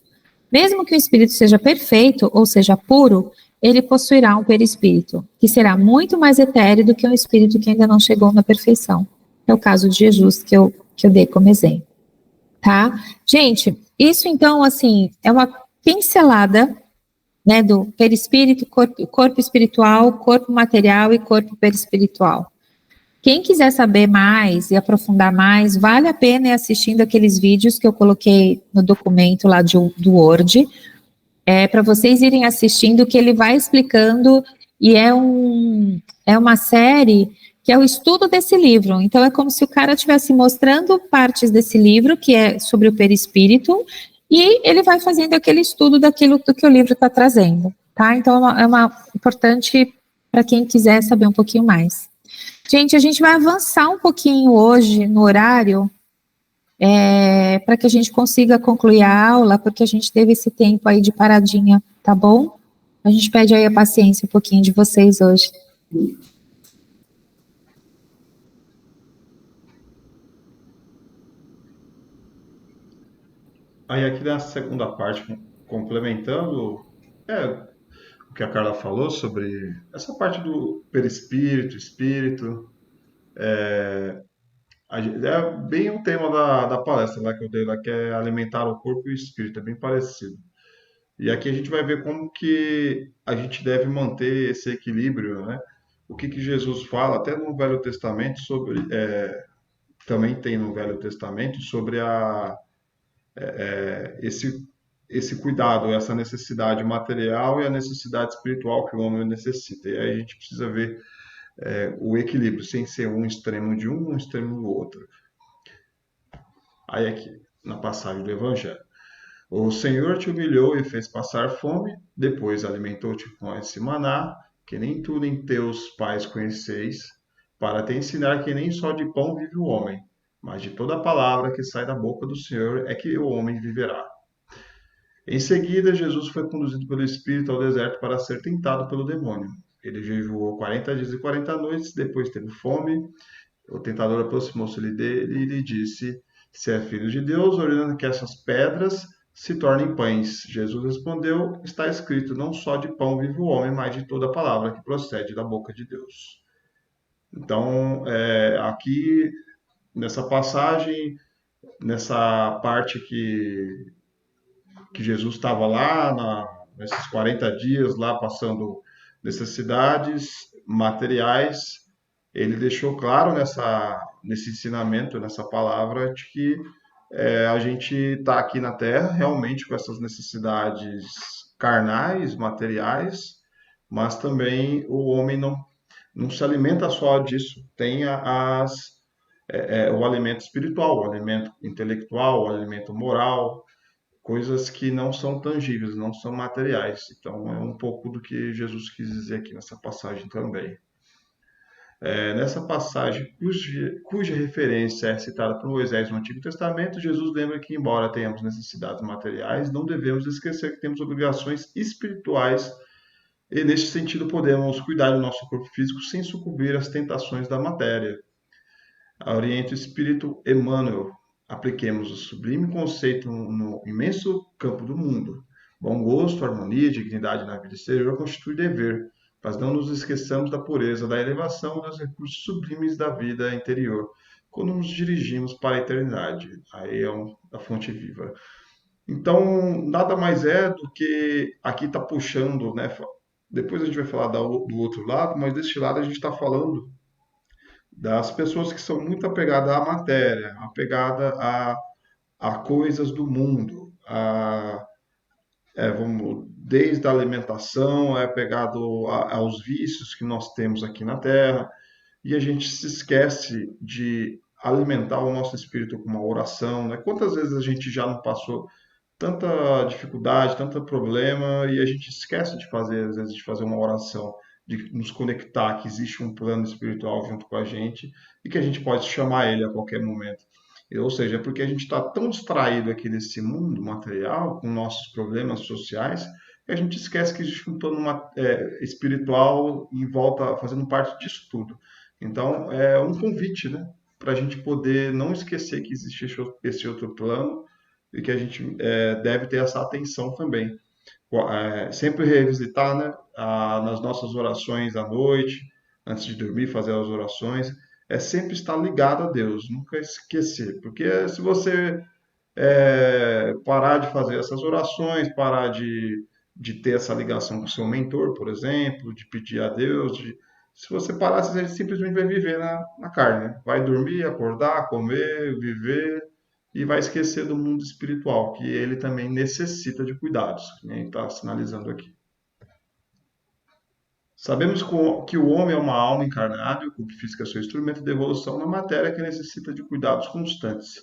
Mesmo que o espírito seja perfeito, ou seja, puro, ele possuirá um perispírito, que será muito mais etéreo do que um espírito que ainda não chegou na perfeição. É o caso de Jesus que eu dei como exemplo. Tá? Gente, isso então, assim, é uma pincelada, né, do perispírito, corpo espiritual, corpo material e corpo perispiritual. Quem quiser saber mais e aprofundar mais, vale a pena ir assistindo aqueles vídeos que eu coloquei no documento lá do Word, para vocês irem assistindo, que ele vai explicando, e é uma série que é o estudo desse livro. Então, é como se o cara estivesse mostrando partes desse livro, que é sobre o perispírito, e ele vai fazendo aquele estudo daquilo do que o livro está trazendo, tá? Então, é uma importante para quem quiser saber um pouquinho mais. Gente, a gente vai avançar um pouquinho hoje no horário, para que a gente consiga concluir a aula, porque a gente teve esse tempo aí de paradinha, tá bom? A gente pede aí a paciência um pouquinho de vocês hoje. Aí aqui na segunda parte, complementando, o que a Carla falou sobre essa parte do perispírito, espírito, é bem o tema da palestra lá que eu dei lá, que é alimentar o corpo e o espírito, é bem parecido. E aqui a gente vai ver como que a gente deve manter esse equilíbrio, né? O que Jesus fala, até no Velho Testamento, também tem no Velho Testamento, sobre esse cuidado, essa necessidade material e a necessidade espiritual que o homem necessita. E aí a gente precisa ver o equilíbrio, sem ser um extremo de um extremo do outro. Aí aqui, na passagem do Evangelho. O Senhor te humilhou e fez passar fome, depois alimentou-te com esse maná, que nem tu nem teus pais conheceis, para te ensinar que nem só de pão vive o homem, mas de toda a palavra que sai da boca do Senhor é que o homem viverá. Em seguida, Jesus foi conduzido pelo Espírito ao deserto para ser tentado pelo demônio. Ele jejuou 40 dias e 40 noites, depois teve fome. O tentador aproximou-se dele e lhe disse: Se é filho de Deus, ordenando que essas pedras se tornem pães. Jesus respondeu: Está escrito, não só de pão vive o homem, mas de toda palavra que procede da boca de Deus. Então, aqui, nessa passagem, nessa parte que Jesus estava lá, nesses 40 dias, lá passando necessidades materiais, ele deixou claro nesse ensinamento, nessa palavra, de que a gente está aqui na Terra realmente com essas necessidades carnais, materiais, mas também o homem não se alimenta só disso, tem o alimento espiritual, o alimento intelectual, o alimento moral, coisas que não são tangíveis, não são materiais. Então, é um pouco do que Jesus quis dizer aqui nessa passagem também. Nessa passagem, cuja referência é citada por Moisés no Antigo Testamento, Jesus lembra que, embora tenhamos necessidades materiais, não devemos esquecer que temos obrigações espirituais e, neste sentido, podemos cuidar do nosso corpo físico sem sucumbir às tentações da matéria. Orienta o Espírito Emmanuel. Apliquemos o sublime conceito no imenso campo do mundo. Bom gosto, harmonia, dignidade na vida exterior constitui dever, mas não nos esqueçamos da pureza, da elevação dos recursos sublimes da vida interior, quando nos dirigimos para a eternidade. Aí é a fonte viva. Então, nada mais é do que aqui está puxando, né? Depois a gente vai falar do outro lado, mas deste lado a gente está falando das pessoas que são muito apegadas à matéria, apegadas a coisas do mundo, desde a alimentação, apegado aos vícios que nós temos aqui na Terra, e a gente se esquece de alimentar o nosso espírito com uma oração, né? Quantas vezes a gente já não passou tanta dificuldade, tanto problema, e a gente esquece de fazer, às vezes, de fazer uma oração, de nos conectar, que existe um plano espiritual junto com a gente e que a gente pode chamar ele a qualquer momento. Ou seja, porque a gente está tão distraído aqui nesse mundo material, com nossos problemas sociais, que a gente esquece que existe um plano espiritual em volta, fazendo parte disso tudo. Então, é um convite, né? Para a gente poder não esquecer que existe esse outro plano e que a gente deve ter essa atenção também. Sempre revisitar, né, nas nossas orações à noite, antes de dormir, fazer as orações, é sempre estar ligado a Deus, nunca esquecer. Porque se você parar de fazer essas orações, parar de ter essa ligação com o seu mentor, por exemplo, de pedir a Deus, se você parar, você simplesmente vai viver na carne, né? Vai dormir, acordar, comer, viver e vai esquecer do mundo espiritual, que ele também necessita de cuidados, que nem está sinalizando aqui. Sabemos que o homem é uma alma encarnada e o corpo físico é seu instrumento de evolução na matéria que necessita de cuidados constantes.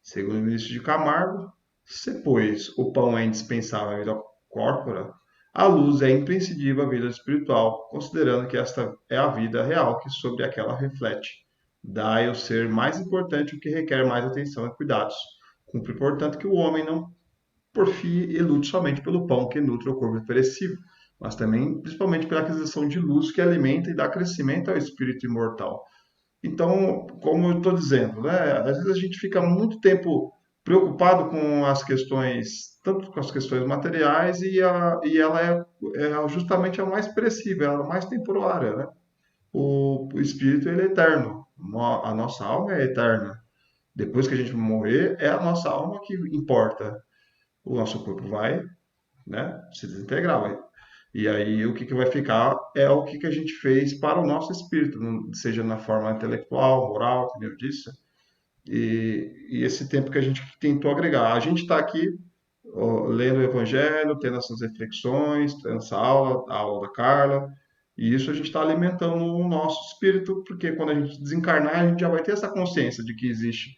Segundo o ministro de Camargo, se, pois, o pão é indispensável à vida corpórea, a luz é imprescindível à vida espiritual, considerando que esta é a vida real que sobre aquela reflete. Dai ao ser mais importante o que requer mais atenção e cuidados. Cumpre, portanto, que o homem não porfie e lute somente pelo pão que nutre o corpo perecível, mas também, principalmente, pela aquisição de luz que alimenta e dá crescimento ao espírito imortal. Então, como eu estou dizendo, né, às vezes a gente fica muito tempo preocupado com as questões, tanto com as questões materiais, e ela é justamente a mais perecível, ela é a mais temporária, né? O espírito, ele é eterno, a nossa alma é eterna. Depois que a gente morrer, é a nossa alma que importa. O nosso corpo vai, né, se desintegrar, e aí o que vai ficar é o que a gente fez para o nosso espírito, seja na forma intelectual, moral, como eu disse, e esse tempo que a gente tentou agregar. A gente está aqui lendo o Evangelho, tendo essas reflexões, tendo essa aula, a aula da Carla, e isso a gente está alimentando o nosso espírito, porque quando a gente desencarnar, a gente já vai ter essa consciência de que existe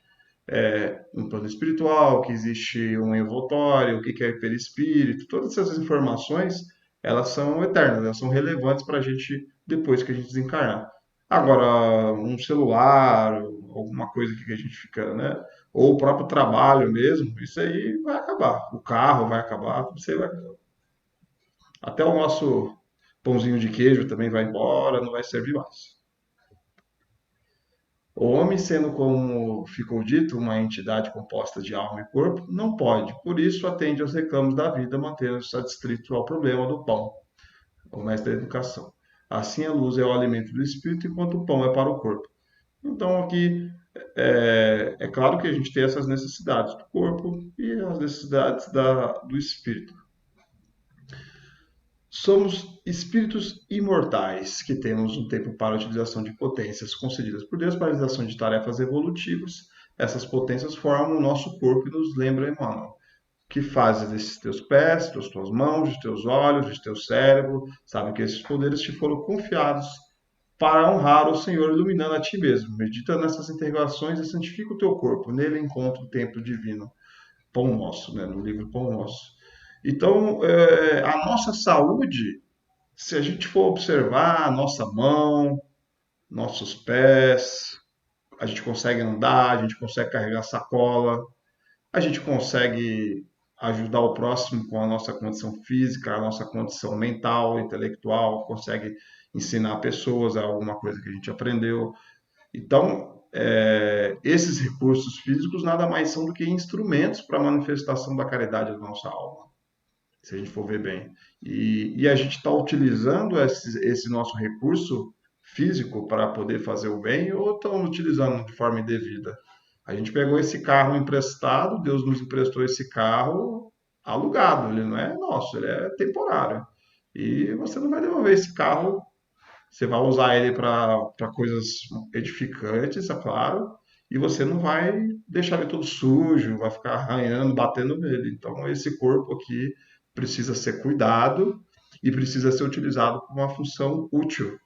um plano espiritual, que existe um envoltório, o que é perispírito, todas essas informações, elas são eternas, elas são relevantes para a gente depois que a gente desencarnar. Agora, um celular, alguma coisa que a gente fica, né? Ou o próprio trabalho mesmo, isso aí vai acabar. O carro vai acabar, tudo isso aí vai acabar. Até o nosso pãozinho de queijo também vai embora, não vai servir mais. O homem, sendo como ficou dito, uma entidade composta de alma e corpo, não pode, por isso atende aos reclamos da vida, mantendo-se adstrito ao problema do pão, o mestre da educação. Assim, a luz é o alimento do espírito, enquanto o pão é para o corpo. Então, aqui é claro que a gente tem essas necessidades do corpo e as necessidades do espírito. Somos espíritos imortais que temos um tempo para a utilização de potências concedidas por Deus para a realização de tarefas evolutivas. Essas potências formam o nosso corpo e nos lembram, Emmanuel, que fazes desses teus pés, das tuas mãos, dos teus olhos, do teu cérebro. Sabe que esses poderes te foram confiados para honrar o Senhor, iluminando a ti mesmo. Medita nessas integrações e santifica o teu corpo. Nele encontra o templo divino. Pão Nosso, né? No livro Pão Nosso. Então, a nossa saúde, se a gente for observar a nossa mão, nossos pés, a gente consegue andar, a gente consegue carregar sacola, a gente consegue ajudar o próximo com a nossa condição física, a nossa condição mental, intelectual, consegue ensinar pessoas a alguma coisa que a gente aprendeu. Então, esses recursos físicos nada mais são do que instrumentos para a manifestação da caridade da nossa alma, se a gente for ver bem. E a gente está utilizando esse nosso recurso físico para poder fazer o bem ou estamos utilizando de forma indevida? A gente pegou esse carro emprestado, Deus nos emprestou esse carro alugado, ele não é nosso, ele é temporário. E você não vai devolver esse carro, você vai usar ele para coisas edificantes, é claro, e você não vai deixar ele todo sujo, vai ficar arranhando, batendo nele. Então, esse corpo aqui precisa ser cuidado e precisa ser utilizado com uma função útil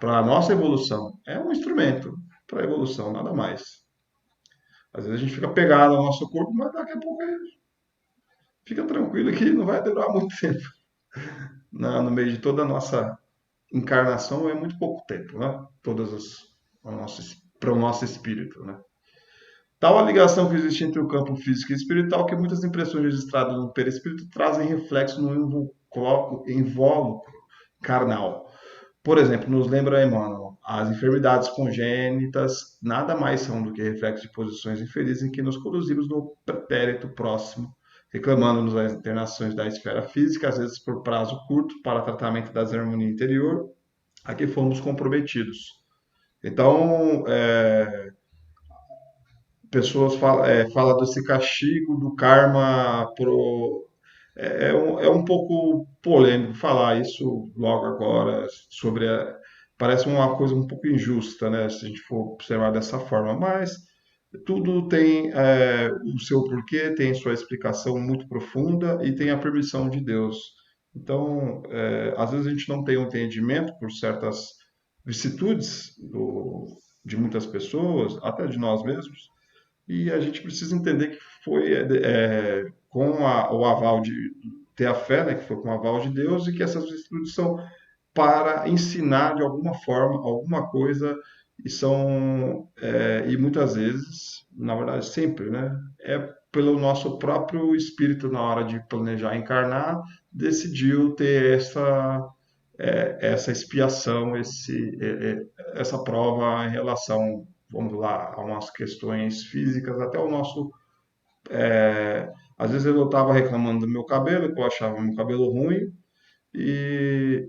para a nossa evolução. É um instrumento para a evolução, nada mais. Às vezes a gente fica pegado ao nosso corpo, mas daqui a pouco fica tranquilo que não vai durar muito tempo. No meio de toda a nossa encarnação é muito pouco tempo, né? Para o nosso espírito, né? Tal a ligação que existe entre o campo físico e espiritual que muitas impressões registradas no perispírito trazem reflexo no invólucro carnal. Por exemplo, nos lembra Emmanuel, as enfermidades congênitas nada mais são do que reflexos de posições infelizes em que nos conduzimos no pretérito próximo, reclamando-nos das internações da esfera física, às vezes por prazo curto, para tratamento da desarmonia interior, a que fomos comprometidos. Então, pessoas falam desse castigo, do karma é um pouco polêmico falar isso logo agora parece uma coisa um pouco injusta, né? Se a gente for observar dessa forma, mas tudo tem o seu porquê, tem sua explicação muito profunda e tem a permissão de Deus. Então, às vezes a gente não tem um entendimento por certas vicissitudes de muitas pessoas, até de nós mesmos, e a gente precisa entender que foi com o aval de ter a fé, né, que foi com o aval de Deus, e que essas virtudes são para ensinar de alguma forma alguma coisa e muitas vezes, na verdade sempre, né, é pelo nosso próprio espírito na hora de planejar encarnar, decidiu ter essa expiação, essa prova em relação, vamos lá, a umas questões físicas, até o nosso. Às vezes eu estava reclamando do meu cabelo, que eu achava meu cabelo ruim, e,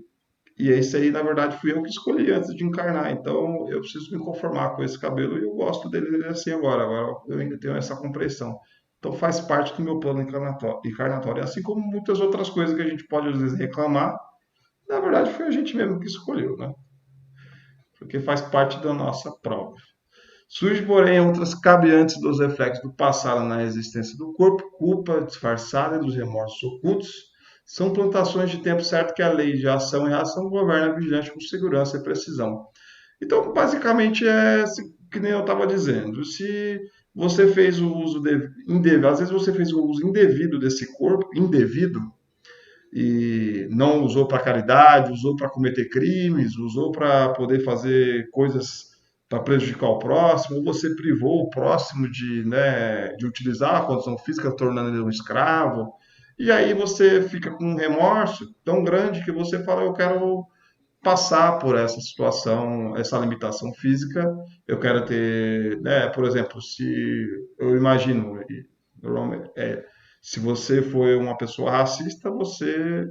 e esse aí, na verdade, fui eu que escolhi antes de encarnar. Então eu preciso me conformar com esse cabelo e eu gosto dele assim agora. Agora eu ainda tenho essa compreensão. Então faz parte do meu plano encarnatório, assim como muitas outras coisas que a gente pode às vezes reclamar. Na verdade, foi a gente mesmo que escolheu, né? Porque faz parte da nossa prova. Surge, porém, outras cabeantes dos reflexos do passado na existência do corpo, culpa disfarçada e dos remorsos ocultos, são plantações de tempo certo que a lei de ação e reação governa vigilante com segurança e precisão. Então, basicamente, que nem eu estava dizendo, se você fez o uso indevido, às vezes você fez o uso indevido desse corpo, indevido, e não usou para caridade, usou para cometer crimes, usou para poder fazer coisas para prejudicar o próximo, ou você privou o próximo de utilizar a condição física, tornando ele um escravo, e aí você fica com um remorso tão grande que você fala, eu quero passar por essa situação, essa limitação física, eu quero ter, né, por exemplo, se eu imagino, normalmente, se você foi uma pessoa racista, você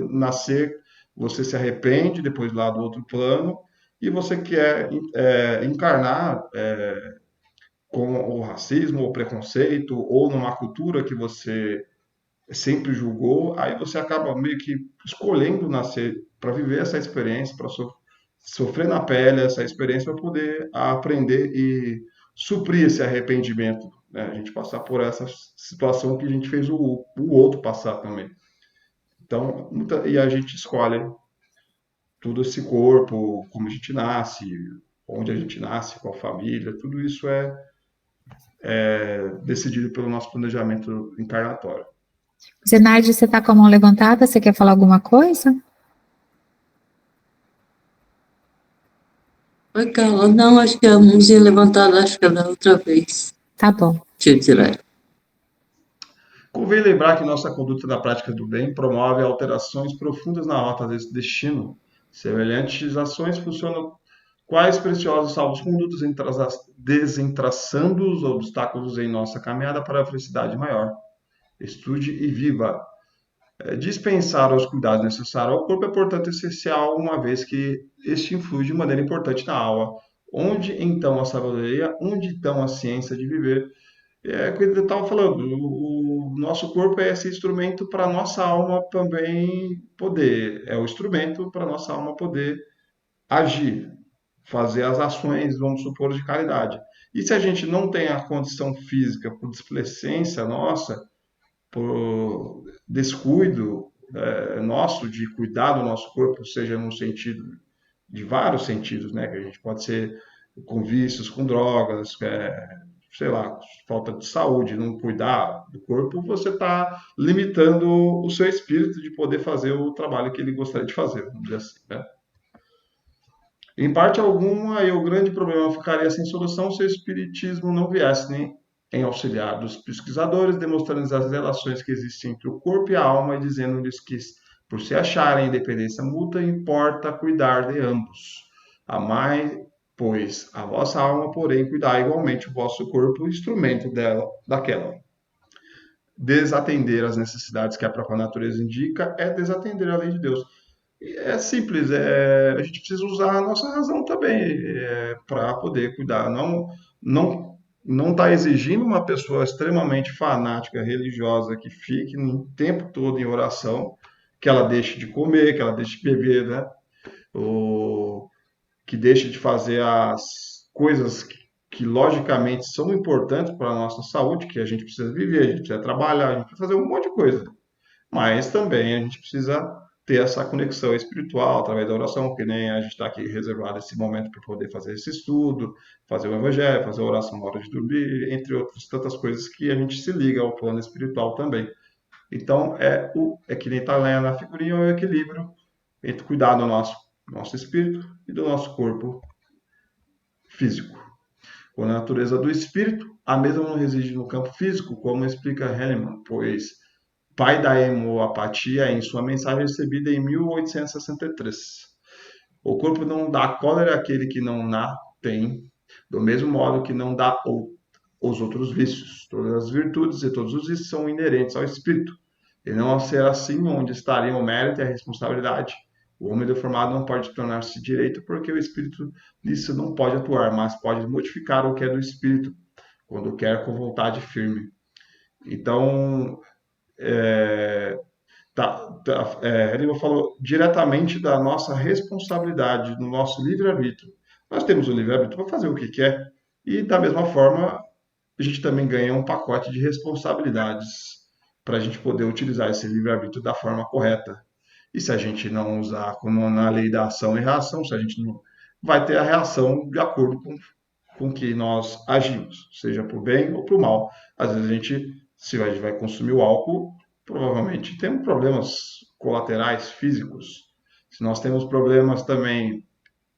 nascer, você se arrepende depois lá do outro plano e você quer encarnar com o racismo, o preconceito ou numa cultura que você sempre julgou, aí você acaba meio que escolhendo nascer para viver essa experiência, para sofrer na pele essa experiência para poder aprender e suprir esse arrependimento, né? A gente passar por essa situação que a gente fez o outro passar também. Então, e a gente escolhe todo esse corpo, como a gente nasce, onde a gente nasce, qual família, tudo isso é decidido pelo nosso planejamento encarnatório. Zenaide, você está com a mão levantada? Você quer falar alguma coisa? Oi, Carla. Não, acho que a mãozinha levantada, acho que é da outra vez. Tá bom. Deixa eu tirar. Convém lembrar que nossa conduta na prática do bem promove alterações profundas na rota desse destino. Semelhantes ações funcionam quais preciosos salvos-condutos desentraçando os obstáculos em nossa caminhada para a felicidade maior. Estude e viva. Dispensar os cuidados necessários ao corpo é, portanto, essencial, uma vez que este influi de maneira importante na alma. Onde então a sabedoria, onde então a ciência de viver? Como eu estava falando, o nosso corpo é esse instrumento para a nossa alma também poder, é o instrumento para a nossa alma poder agir, fazer as ações, vamos supor, de caridade. E se a gente não tem a condição física, por displicência nossa, por descuido nosso de cuidar do nosso corpo, seja no sentido de vários sentidos, né? Que a gente pode ser com vícios, com drogas, sei lá, falta de saúde, não cuidar do corpo, você está limitando o seu espírito de poder fazer o trabalho que ele gostaria de fazer, vamos dizer assim, né? Em parte alguma, aí o grande problema ficaria sem solução se o espiritismo não viesse nem em auxiliar dos pesquisadores, demonstrando as relações que existem entre o corpo e a alma e dizendo-lhes que, por se acharem independência mútua, importa cuidar de ambos. Amai, pois, a vossa alma, porém, cuidar igualmente o vosso corpo, instrumento daquela. Desatender as necessidades que a própria natureza indica é desatender a lei de Deus. É simples, a gente precisa usar a nossa razão também para poder cuidar. Não está exigindo uma pessoa extremamente fanática, religiosa, que fique o tempo todo em oração, que ela deixe de comer, que ela deixe de beber, né? Ou que deixe de fazer as coisas que logicamente são importantes para a nossa saúde, que a gente precisa viver, a gente precisa trabalhar, a gente precisa fazer um monte de coisa. Mas também a gente precisa ter essa conexão espiritual através da oração, que nem a gente está aqui reservado esse momento para poder fazer esse estudo, fazer o evangelho, fazer a oração na hora de dormir, entre outras tantas coisas que a gente se liga ao plano espiritual também. Então, é que nem está lá na figurinha, o equilíbrio entre cuidar do nosso espírito e do nosso corpo físico. Com a natureza do espírito, a mesma não reside no campo físico, como explica Hahnemann, pois pai da hemoapatia em sua mensagem recebida em 1863. O corpo não dá cólera àquele que não na tem, do mesmo modo que não dá os outros vícios. Todas as virtudes e todos os vícios são inerentes ao espírito. E não ao ser assim, onde estariam o mérito e a responsabilidade. O homem deformado não pode tornar-se direito porque o espírito nisso não pode atuar, mas pode modificar o que é do espírito, quando quer com vontade firme. Então, ele falou diretamente da nossa responsabilidade, do nosso livre-arbítrio. Nós temos o livre-arbítrio para fazer o que quer, e da mesma forma, a gente também ganha um pacote de responsabilidades para a gente poder utilizar esse livre-arbítrio da forma correta. E se a gente não usar como na lei da ação e reação, se a gente não vai ter a reação de acordo com que nós agimos, seja para o bem ou para o mal. Às vezes se a gente vai consumir o álcool, provavelmente temos problemas colaterais físicos. Se nós temos problemas também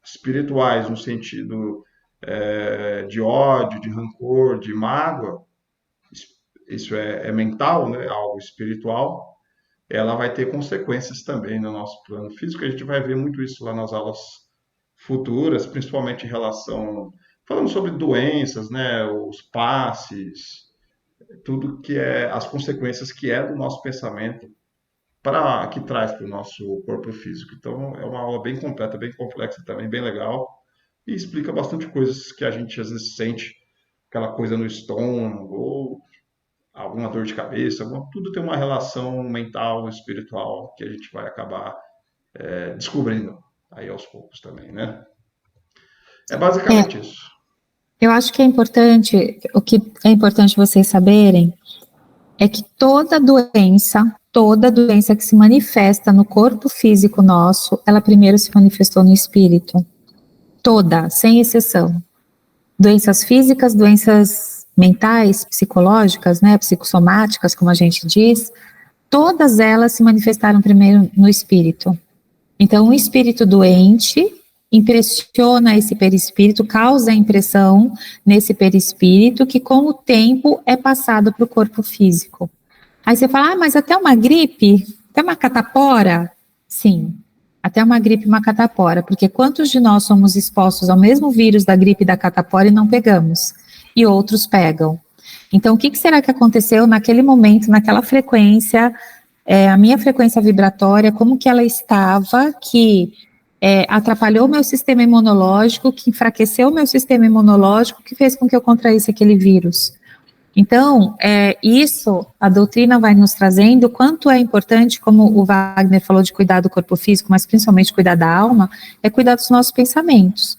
espirituais, no sentido de ódio, de rancor, de mágoa, isso é mental, né? Algo espiritual, ela vai ter consequências também no nosso plano físico. A gente vai ver muito isso lá nas aulas futuras, principalmente em relação, falando sobre doenças, né? Os passes, tudo que é as consequências que é do nosso pensamento que traz para o nosso corpo físico. Então é uma aula bem completa, bem complexa também, bem legal, e explica bastante coisas que a gente às vezes sente, aquela coisa no estômago ou alguma dor de cabeça, tudo tem uma relação mental, espiritual que a gente vai acabar descobrindo aí aos poucos também, né? É basicamente isso. Eu acho que o que é importante vocês saberem é que toda doença que se manifesta no corpo físico nosso, ela primeiro se manifestou no espírito. Toda, sem exceção. Doenças físicas, doenças mentais, psicológicas, né, psicossomáticas, como a gente diz, todas elas se manifestaram primeiro no espírito. Então, um espírito doente impressiona esse perispírito, causa impressão nesse perispírito, que com o tempo é passado para o corpo físico. Aí você fala, mas até uma gripe, até uma catapora? Sim, até uma gripe e uma catapora, porque quantos de nós somos expostos ao mesmo vírus da gripe e da catapora e não pegamos? E outros pegam. Então, o que será que aconteceu naquele momento, naquela frequência, a minha frequência vibratória, como que ela estava, que atrapalhou o meu sistema imunológico, que enfraqueceu o meu sistema imunológico, que fez com que eu contraísse aquele vírus. Então, isso a doutrina vai nos trazendo, quanto é importante, como o Wagner falou de cuidar do corpo físico, mas principalmente cuidar da alma, é cuidar dos nossos pensamentos.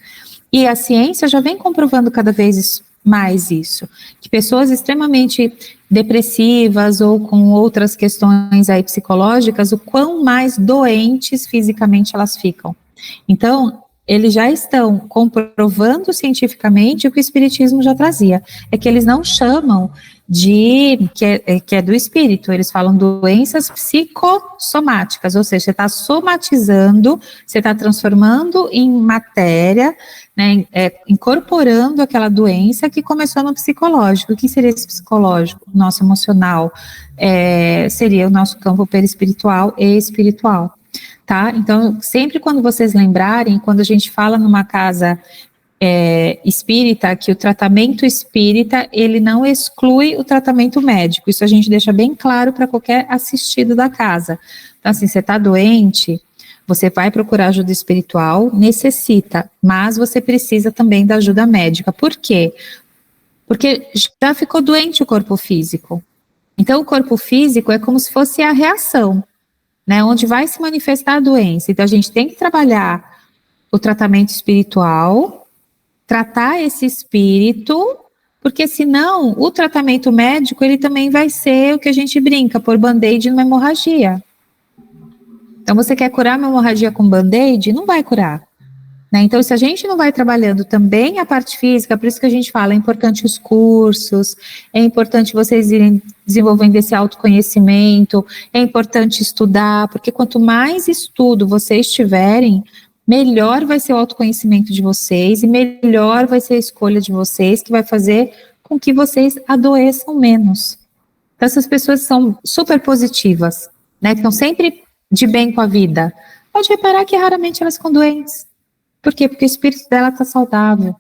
E a ciência já vem comprovando cada vez mais isso, que pessoas extremamente depressivas ou com outras questões aí psicológicas, o quão mais doentes fisicamente elas ficam. Então, eles já estão comprovando cientificamente o que o espiritismo já trazia. É que eles não chamam de que é do espírito, eles falam doenças psicossomáticas, ou seja, você está somatizando, você está transformando em matéria, né, incorporando aquela doença que começou no psicológico. O que seria esse psicológico? Nosso emocional, seria o nosso campo perispiritual e espiritual. Tá? Então, sempre quando vocês lembrarem, quando a gente fala numa casa espírita, que o tratamento espírita, ele não exclui o tratamento médico, isso a gente deixa bem claro para qualquer assistido da casa. Então, assim, você está doente, você vai procurar ajuda espiritual, necessita, mas você precisa também da ajuda médica. Por quê? Porque já ficou doente o corpo físico. Então, o corpo físico é como se fosse a reação, né, onde vai se manifestar a doença. Então, a gente tem que trabalhar o tratamento espiritual, tratar esse espírito, porque senão o tratamento médico, ele também vai ser o que a gente brinca, pôr band-aid numa hemorragia. Então, você quer curar uma hemorragia com band-aid? Não vai curar. Né? Então, se a gente não vai trabalhando também a parte física, por isso que a gente fala, é importante os cursos, é importante vocês irem desenvolvendo esse autoconhecimento, é importante estudar, porque quanto mais estudo vocês tiverem, melhor vai ser o autoconhecimento de vocês e melhor vai ser a escolha de vocês, que vai fazer com que vocês adoeçam menos. Então, essas pessoas são super positivas, né? Que estão sempre de bem com a vida. Pode reparar que raramente elas ficam doentes. Por quê? Porque o espírito dela está saudável.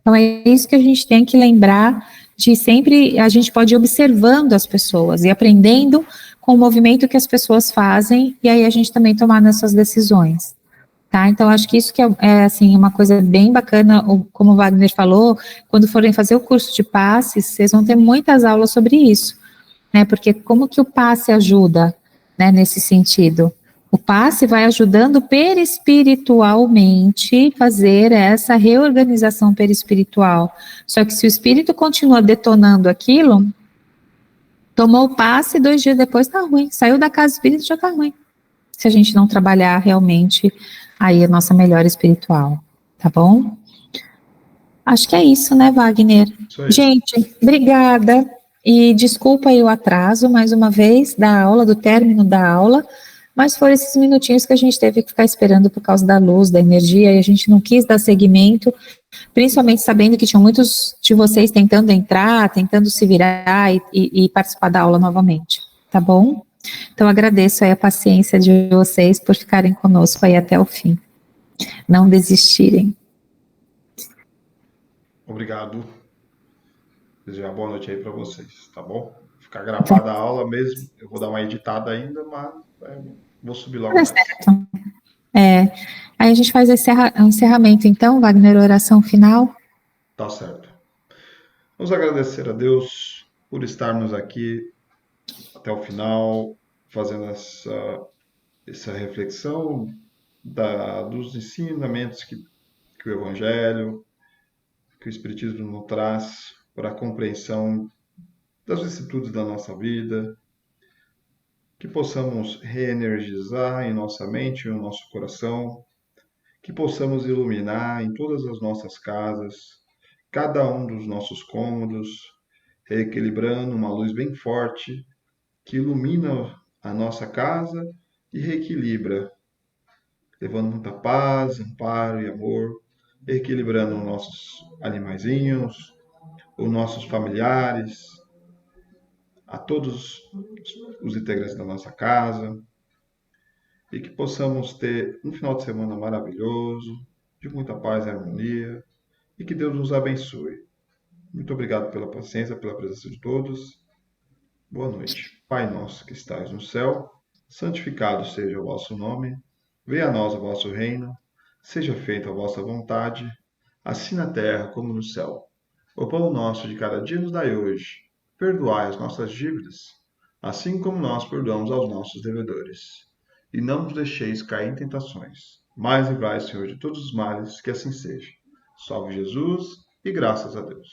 Então, é isso que a gente tem que lembrar de sempre, a gente pode ir observando as pessoas e aprendendo com o movimento que as pessoas fazem, e aí a gente também tomar nossas decisões. Tá? Então, acho que isso que é assim, uma coisa bem bacana, como o Wagner falou, quando forem fazer o curso de passes, vocês vão ter muitas aulas sobre isso, né? Porque como que o passe ajuda, né, nesse sentido? O passe vai ajudando perispiritualmente fazer essa reorganização perispiritual. Só que se o espírito continua detonando aquilo, tomou o passe, 2 dias depois tá ruim, saiu da casa espírita já tá ruim. Se a gente não trabalhar realmente aí a nossa melhora espiritual, tá bom? Acho que é isso, né, Wagner? Isso aí. Gente, obrigada, e desculpa aí o atraso, mais uma vez, da aula, do término da aula, mas foram esses minutinhos que a gente teve que ficar esperando por causa da luz, da energia, e a gente não quis dar seguimento, principalmente sabendo que tinham muitos de vocês tentando entrar, tentando se virar e participar da aula novamente, tá bom? Então, agradeço aí a paciência de vocês por ficarem conosco aí até o fim. Não desistirem. Obrigado. Desejar boa noite aí para vocês, tá bom? Ficar gravada a aula mesmo. Eu vou dar uma editada ainda, mas vou subir logo mais. Certo. Aí a gente faz um encerramento, então, Wagner, oração final. Tá certo. Vamos agradecer a Deus por estarmos aqui até o final, fazendo essa reflexão dos ensinamentos que o Evangelho, que o Espiritismo nos traz para a compreensão das vicissitudes da nossa vida, que possamos reenergizar em nossa mente e no nosso coração, que possamos iluminar em todas as nossas casas, cada um dos nossos cômodos, reequilibrando uma luz bem forte que ilumina a nossa casa e reequilibra, levando muita paz, amparo e amor, equilibrando nossos animaizinhos, os nossos familiares, a todos os integrantes da nossa casa, e que possamos ter um final de semana maravilhoso, de muita paz e harmonia, e que Deus nos abençoe. Muito obrigado pela paciência, pela presença de todos. Boa noite. Pai nosso que estais no céu, santificado seja o vosso nome. Venha a nós o vosso reino. Seja feita a vossa vontade, assim na terra como no céu. O pão nosso de cada dia nos dai hoje. Perdoai as nossas dívidas, assim como nós perdoamos aos nossos devedores. E não nos deixeis cair em tentações, mas livrai, Senhor, de todos os males, que assim seja. Salve Jesus e graças a Deus.